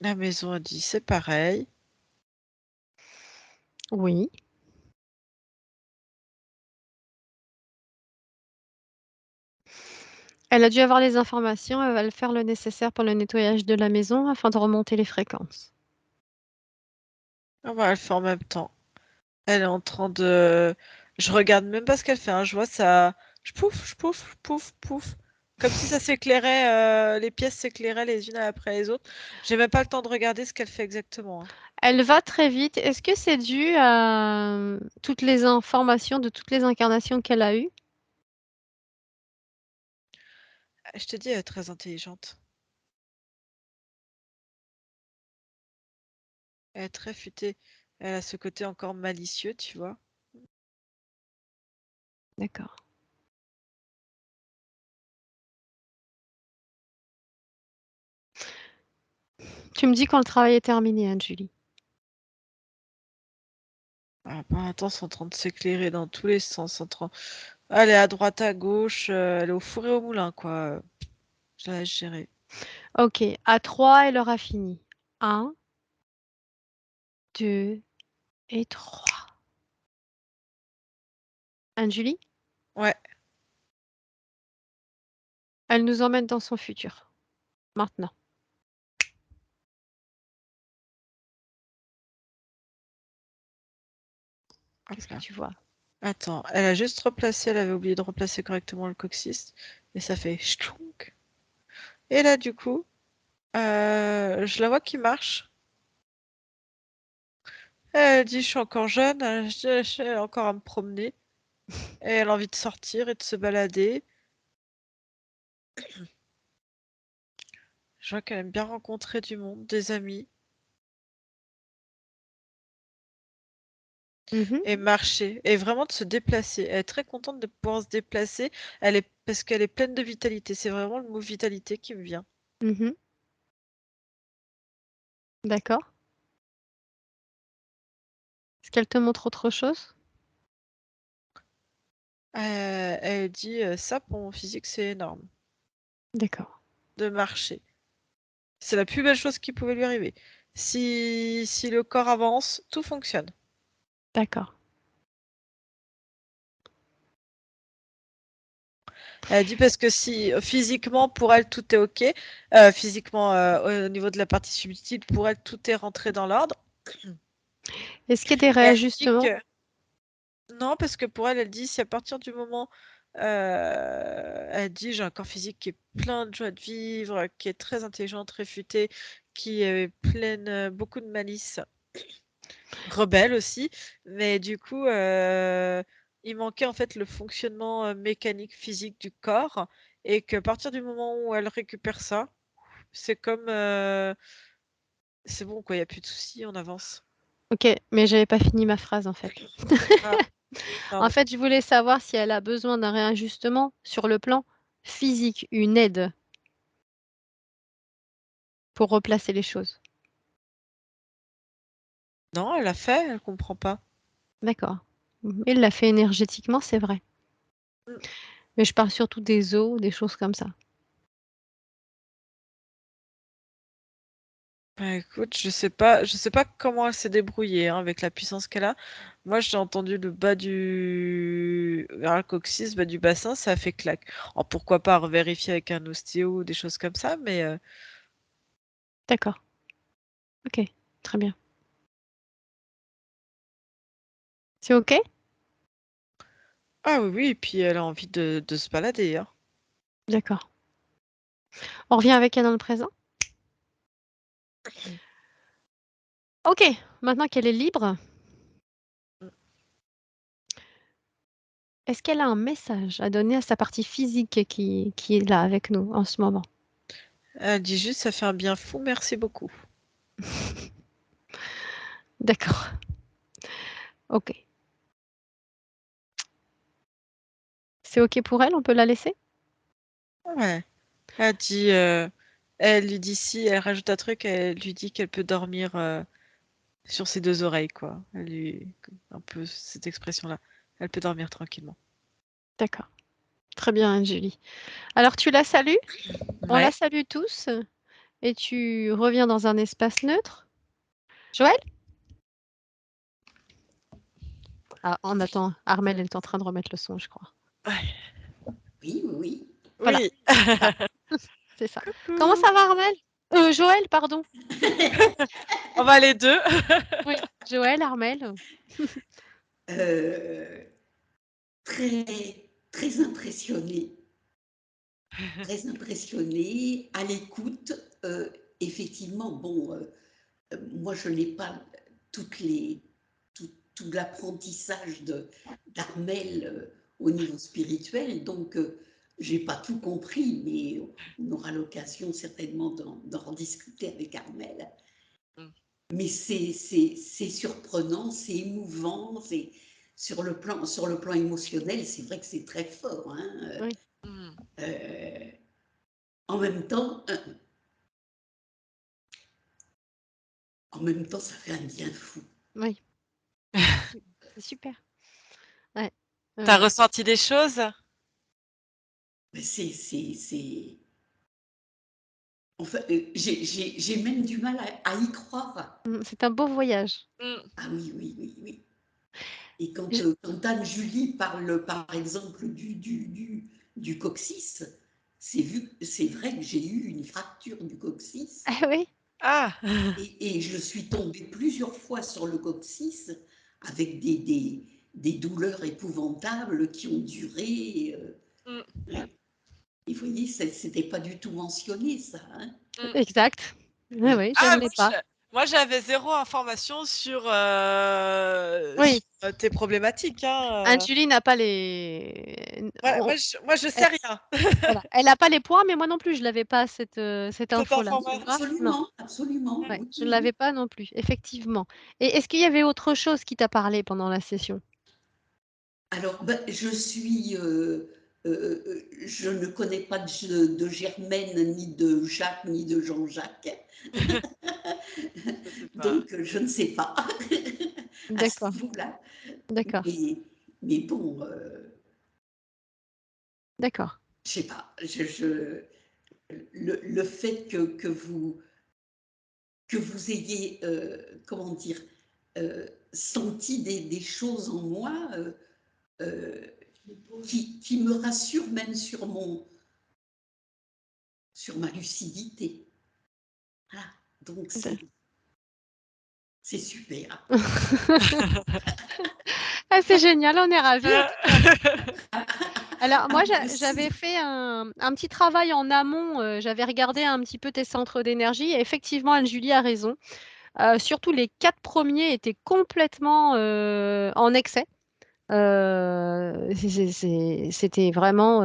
La maison a dit c'est pareil. Oui. Elle a dû avoir les informations, elle va faire le nécessaire pour le nettoyage de la maison afin de remonter les fréquences. Ah bah, elle fait en même temps. Elle est en train de. Je regarde même pas ce qu'elle fait, hein. Je vois ça. Je pouf, pouf, pouf. Comme si ça s'éclairait, les pièces s'éclairaient les unes après les autres. J'ai même pas le temps de regarder ce qu'elle fait exactement, hein. Elle va très vite. Est-ce que c'est dû à, toutes les informations de toutes les incarnations qu'elle a eues? Je te dis, elle est très intelligente. Elle est très futée. Elle a ce côté encore malicieux, tu vois. D'accord. Tu me dis quand le travail est terminé, Anne-Julie. Ah, bah, attends, c'est en train de s'éclairer dans tous les sens. Elle est à droite, à gauche, elle est au four et au moulin, quoi. Je la laisse gérer. OK, à 3, elle aura fini. 1, 2 et 3. Anne-Julie, Ouais, elle nous emmène dans son futur. Maintenant. hop Qu'est-ce que là. tu vois? Attends, elle a juste replacé, elle avait oublié de replacer correctement le coccyx. Et ça fait ch'tounk. Et là, du coup, je la vois qui marche. Elle dit, je suis encore jeune, j'ai encore à me promener. Et elle a envie de sortir et de se balader. Je vois qu'elle aime bien rencontrer du monde, des amis. Mmh. Et marcher, et vraiment de se déplacer. Elle est très contente de pouvoir se déplacer. Parce qu'elle est pleine de vitalité. C'est vraiment le mot vitalité qui me vient. Mmh. D'accord. Est-ce qu'elle te montre autre chose? Elle dit ça pour mon physique, c'est énorme D'accord. de marcher. C'est la plus belle chose qui pouvait lui arriver. Si le corps avance, tout fonctionne. D'accord. Elle dit parce que si physiquement pour elle tout est ok, physiquement au niveau de la partie subtile pour elle tout est rentré dans l'ordre. Est-ce qu'il y a des Elle dit réajustements? que non, parce que pour elle, elle dit si à partir du moment, elle dit j'ai un corps physique qui est plein de joie de vivre, qui est très intelligent, très futé, qui est pleine, beaucoup de malice, rebelle aussi, mais du coup, il manquait en fait le fonctionnement mécanique physique du corps, et qu'à partir du moment où elle récupère ça, c'est comme, c'est bon quoi, il n'y a plus de soucis, on avance. OK, mais j'avais pas fini ma phrase, en fait. Ah, En pardon. fait, je voulais savoir si elle a besoin d'un réajustement sur le plan physique, une aide pour replacer les choses. Non, elle a fait, elle comprend pas. D'accord. Mmh. Il l'a fait énergétiquement, c'est vrai. Mm. Mais je parle surtout des os, des choses comme ça. Bah, écoute, je sais pas comment elle s'est débrouillée, hein, avec la puissance qu'elle a. Moi, j'ai entendu le bas vers le coccyx, bas du bassin, ça a fait clac. Alors pourquoi pas revérifier avec un ostéo ou des choses comme ça, mais D'accord. OK, très bien. C'est OK? ah oui, oui, et puis elle a envie de se balader, hein. D'accord. On revient avec elle dans le présent? OK, maintenant qu'elle est libre, est-ce qu'elle a un message à donner à sa partie physique qui est là avec nous en ce moment? Elle dit juste: «Ça fait un bien fou, merci beaucoup». D'accord. OK. C'est OK pour elle? On peut la laisser? Ouais. Elle dit, elle lui dit si elle rajoute un truc, elle lui dit qu'elle peut dormir, sur ses 2 oreilles, quoi. Elle lui un peu cette expression-là. Elle peut dormir tranquillement. D'accord. Très bien, Julie. Alors tu la salues? On la Ouais. salue tous et tu reviens dans un espace neutre. Joël? Ah, on attend. Armelle, elle est en train de remettre le son, je crois. Ouais. Oui, oui, oui. Voilà, Oui. c'est ça, c'est ça. Comment Coucou. ça va, Armelle? Joël, pardon. On va les 2. Oui, Joël, Armelle. Euh, très, très impressionnée. Très impressionnée, à l'écoute. Effectivement, bon, moi, je n'ai pas toutes les, tout l'apprentissage d'Armel au niveau spirituel, donc j'ai pas tout compris, mais on aura l'occasion certainement d'en rediscuter avec Armel. Mmh. Mais c'est surprenant, c'est émouvant, c'est sur le plan émotionnel, c'est vrai que c'est très fort, hein. Oui, Mmh. Euh, en même temps, ça fait un bien fou. oui, c'est super. Ouais, Tu as ouais. ressenti des choses? Mais enfin, j'ai même du mal à y croire. C'est un beau voyage. Mmh. Ah oui, oui, oui, oui. Et J quand Anne-Julie parle, par exemple, du coccyx, c'est vrai que j'ai eu une fracture du coccyx ah oui? Ah! et je suis tombée plusieurs fois sur le coccyx avec des douleurs épouvantables qui ont duré. Mmh. Ouais. Et vous voyez, c'était pas du tout mentionné, ça, hein. Mmh. Exact. Oui, Ouais. oui, je Ah ne l'ai pas. moi j'avais 0 information Oui, sur tes problématiques, hein. Anne-Julie n'a pas les on Moi je sais elle rien. voilà, elle a pas les points, mais moi non plus, je l'avais pas cette Cette info-là, tu vois? information. Non, Absolument, absolument, ouais, oui, je ne oui. l'avais pas non plus, effectivement. Et est-ce qu'il y avait autre chose qui t'a parlé pendant la session? Alors, ben, je ne connais pas de Germaine, ni de Jacques, ni de Jean-Jacques, Je sais pas. donc je ne sais pas à ce D'accord, niveau-là. d'accord, Mais, mais bon, d'accord. je sais pas. Le fait que vous ayez, comment dire, senti des choses en moi euh, qui me rassurent même sur ma lucidité. Voilà. Donc D c'est super. Ah, c'est génial, on est ravis en tout cas. Alors Ah, moi, moi j'avais aussi. fait un petit travail en amont, j'avais regardé un petit peu tes centres d'énergie et effectivement, Anne-Julie a raison. Surtout les 4 premiers étaient complètement, en excès. C'était vraiment,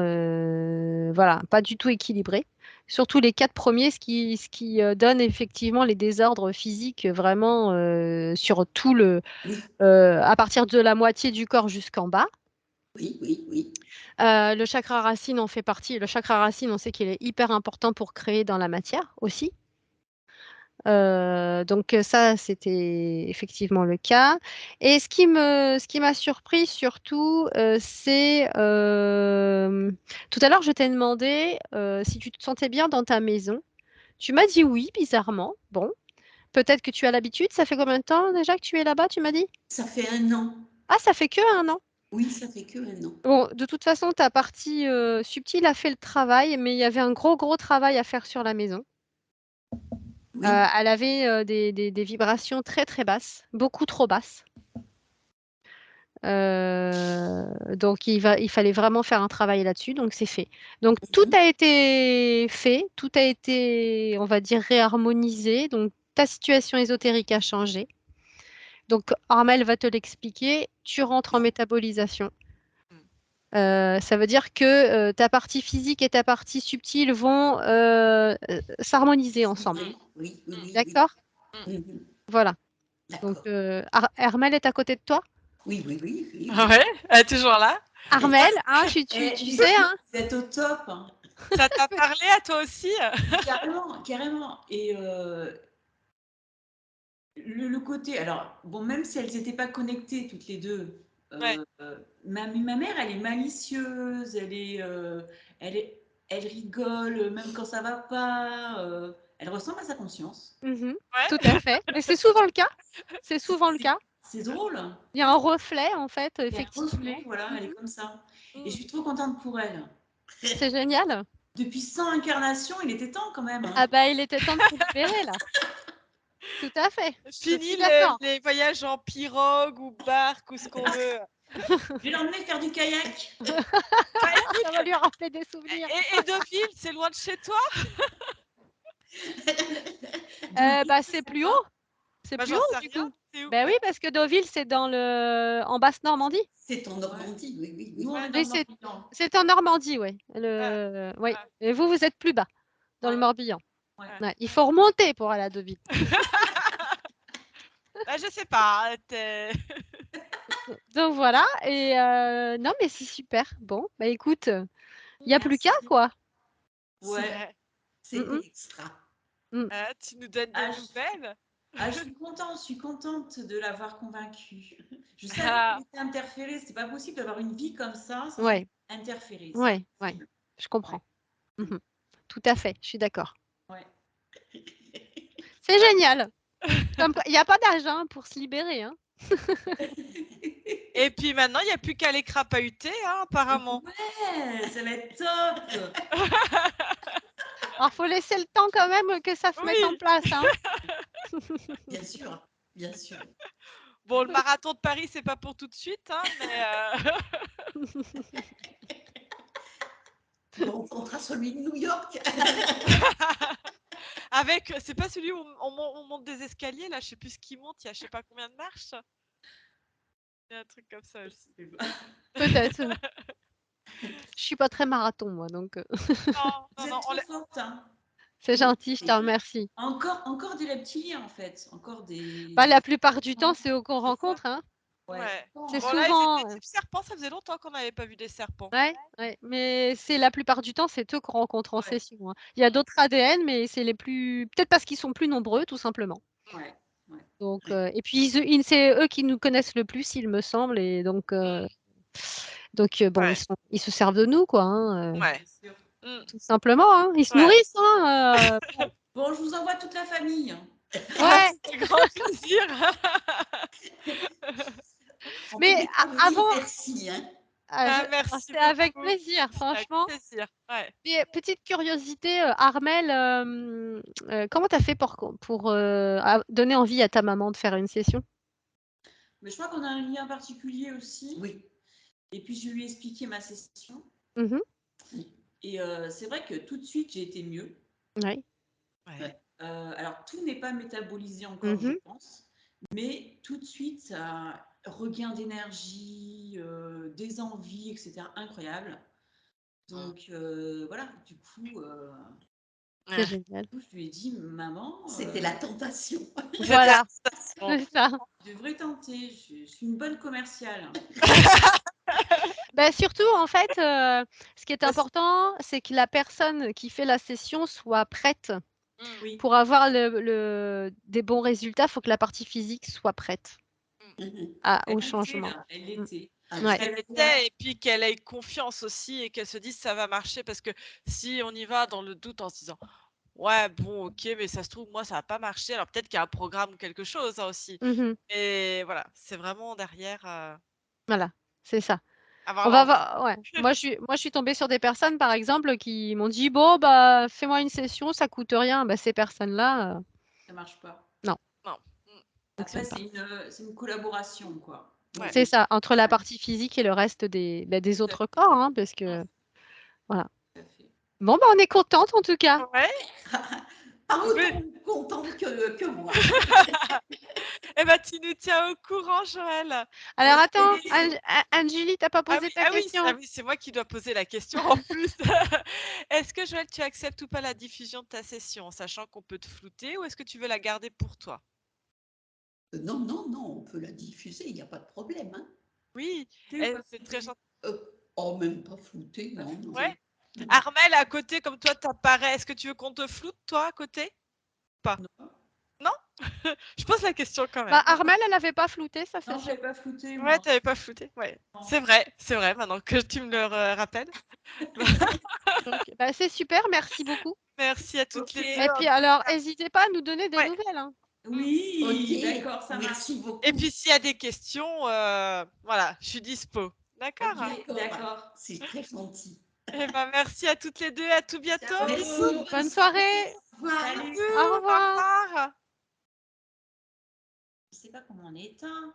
voilà, pas du tout équilibré. Surtout les 4 premiers, ce qui donne effectivement les désordres physiques vraiment, sur tout Oui, à partir de la moitié du corps jusqu'en bas. oui, oui, oui. Le chakra racine en fait partie. Le chakra racine, on sait qu'il est hyper important pour créer dans la matière aussi. Donc ça, c'était effectivement le cas. Et ce qui m'a surpris surtout, c'est tout à l'heure, je t'ai demandé si tu te sentais bien dans ta maison. Tu m'as dit oui, bizarrement. Bon, peut-être que tu as l'habitude. Ça fait combien de temps déjà que tu es là-bas, tu m'as dit? Ça fait 1 an. Ah, ça fait que 1 an. Oui, ça fait que 1 an. Bon, de toute façon, ta partie subtile a fait le travail, mais il y avait un gros, gros travail à faire sur la maison. Oui, Elle avait des vibrations très, très basses, beaucoup trop basses. Donc, il fallait vraiment faire un travail là-dessus, donc c'est fait. Donc, tout a été fait, tout a été, on va dire, réharmonisé. Donc, ta situation ésotérique a changé. Donc, Armel va te l'expliquer. Tu rentres en métabolisation. Ça veut dire que ta partie physique et ta partie subtile vont s'harmoniser ensemble. oui, oui, oui, oui. D'accord? Mhm. Voilà. Donc, D'accord. Armel est à côté de toi? Oui, oui, oui, oui, Ah oui. ouais, elle est toujours là. Armel, hein, Eh, tu dis donc, sais, hein? vous êtes au top, hein. Ça t'a parlé à toi aussi? Carrément, carrément. Et le côté, alors, bon, même si elles n'étaient pas connectées toutes les deux, Ouais. ma mère, elle est malicieuse, elle est, elle rigole, même quand ça va pas. Elle ressemble à sa conscience. Mhm. Ouais. Tout à fait. Mais c'est souvent le cas. C'est C'est souvent le c'est- cas. c'est drôle. Il y a un reflet, en fait, Il y a un effectivement. reflet, voilà, elle est Mhm. comme ça. Et je Mm. suis trop contente pour elle. C'est génial. Depuis 100 incarnations, il était temps quand même, hein. Ah bah, il était temps de se libérer, là. Tout à fait. Je suis Fini d'accord. les voyages en pirogue ou barque ou ce qu'on veut. Je vais l'emmener faire du kayak. Bah Ça écoute, va lui rappeler des souvenirs. et Deauville, c'est loin de chez toi? Deauville, Bah, c'est c'est plus sympa. haut. C'est Bah plus j'en haut, sais du rien. coup. C'est où? Ben oui, parce que Deauville, c'est en Basse-Normandie. C'est en Ouais. Normandie, oui, oui, Ouais. nous on est dans Oui, le Morbihan. c'est en Normandie, oui. Ouais. Oui. Ouais. Et vous êtes plus bas, dans le Ouais, Morbihan. ouais. Ouais. Ouais. Il faut remonter pour aller à Deauville. Bah je sais pas. Donc voilà. Et non, mais c'est super. Bon, bah écoute, il n'y a plus qu'à, Merci. quoi. Ouais, Ouais. Mm, c'était mm, extra. mm. Tu nous donnes des Ah, nouvelles? je suis contente de l'avoir convaincue. Je savais qu'elle Ah, était interférée, c'était pas possible d'avoir une vie comme ça sans être Ouais, interférée, c'est ouais, ouais. impossible. Je Ouais, comprends. Mhm. Tout à fait. Je suis d'accord. ouais. C'est ouais. génial. Il n'y a pas d'âge hein, pour se libérer. Hein. Et puis maintenant, il n'y a plus qu'à les crapahuter, hein, apparemment. Ouais, ça va être top. Alors, faut laisser le temps quand même que ça se mette en Oui. place. Hein. Bien sûr, bien sûr. Bon, le marathon de Paris, c'est pas pour tout de suite, hein, mais Bon, on fera celui de New York. avec, c'est pas celui où on monte des escaliers, là, je sais plus ce qui monte, il y a je sais pas combien de marches. Il y a un truc comme ça aussi. Peut-être. Je suis pas très marathon, moi, donc Non, Vous non, êtes non, trop forte, hein. c'est Vous gentil, je te remercie. encore des reptiliens, en fait. Encore Bah, des la plupart du temps, gens c'est eux qu'on très forts. rencontre. Hein. Ouais. ouais. C'est Bon, là, ils souvent. étaient type serpent, ça faisait longtemps qu'on n'avait pas vu des serpents. Ouais, ouais. Mais c'est la plupart du temps, c'est eux qu'on rencontre en Ouais. session. Hein. Il y a d'autres ADN, mais c'est les plus. Peut-être parce qu'ils sont plus nombreux, tout simplement. Ouais. Ouais. Donc, Ouais. et puis, c'est eux qui nous connaissent le plus, il me semble. Et donc, bon, Ouais, ils se servent de nous, quoi. Hein, ouais. Bien sûr. Mm, tout simplement. Hein. Ils se ouais. nourrissent. Hein, Bon, je vous envoie toute la famille. ouais. C'est grand plaisir. On peut Mais les faire venir avant, merci, hein. Ah, merci c'est avec beaucoup. plaisir, Avec franchement. plaisir. Ouais. Et petite curiosité, Armel, comment tu as fait pour donner envie à ta maman de faire une session? Mais je crois qu'on a un lien particulier aussi. Oui. Et puis, je lui ai expliqué ma session. Mhm. Et c'est vrai que tout de suite, j'ai été mieux. Ouais. Ouais. Alors, tout n'est pas métabolisé encore, je Mhm. pense. Mais tout de suite, ça regain d'énergie, des envies, etc. Incroyable. Donc, voilà, du coup, C'est Ouais. génial. je lui ai dit, maman, c'était la tentation. C'était Voilà, bon. c'est ça. Je devrais tenter. Je suis une bonne commerciale. Ben, surtout, en fait, ce qui est Parce- important, c'est que la personne qui fait la session soit prête. Oui. Pour avoir des bons résultats, il faut que la partie physique soit prête Mhm. au Elle changement. l'était, là, elle l'était. Ouais. Elle était, et puis qu'elle ait confiance aussi et qu'elle se dise ça va marcher, parce que si on y va dans le doute en se disant ouais bon ok mais ça se trouve moi ça va pas marcher, alors peut-être qu'il y a un programme ou quelque chose aussi, Mhm. et voilà c'est vraiment derrière Voilà, c'est ça. avoir On va l'envie. voir, ouais. Moi, je suis tombée sur des personnes, par exemple, qui m'ont dit, bon, bah, fais-moi une session, ça coûte rien. Bah, ces personnes-là, Ça marche pas. Non. Après, fonctionnent pas. c'est une collaboration, quoi. Ouais. C'est ça, entre la partie physique et le reste des Tout à autres corps, hein, parce que, voilà. Tout à fait. Bon, bah, on est contente, en tout cas. Ouais. Pas Oui. autant contente que moi. Eh ben tu nous tiens au courant, Joël. Alors, attends, Oui. Anjuli, t'as pas posé ta question. Ah oui, c'est moi qui dois poser la question en plus. Est-ce que Joël, tu acceptes ou pas la diffusion de ta session, en sachant qu'on peut te flouter, ou est-ce que tu veux la garder pour toi? Non, non, non, on peut la diffuser, il n'y a pas de problème. Hein. Oui, c'est très gentil. Oh, même pas flouté, non, non. Ouais. Non. Armel, à côté, comme toi, t'apparais. Est-ce que tu veux qu'on te floute, toi, à côté? Pas. Non? Je pose la question quand même. Bah, Armel, elle avait pas flouté, ça, c'est Non, sûr. j'avais pas flouté, Ouais, moi. t'avais pas flouté. Ouais. Non. C'est vrai, maintenant que tu me le rappelles. Donc, bah, c'est super, merci beaucoup. Merci à toutes Ok. les Et deux. puis, alors, n'hésitez pas à nous donner des Ouais. nouvelles, hein. Oui, Ok, d'accord, ça marche. merci beaucoup. Et puis, s'il y a des questions, voilà, je suis dispo. D'accord? D'accord. C'est très gentil. Eh ben, merci à toutes les deux. À tout bientôt. Merci. Bonne soirée. Au revoir. Salut. Au revoir. Au revoir. Je sais pas comment on éteint.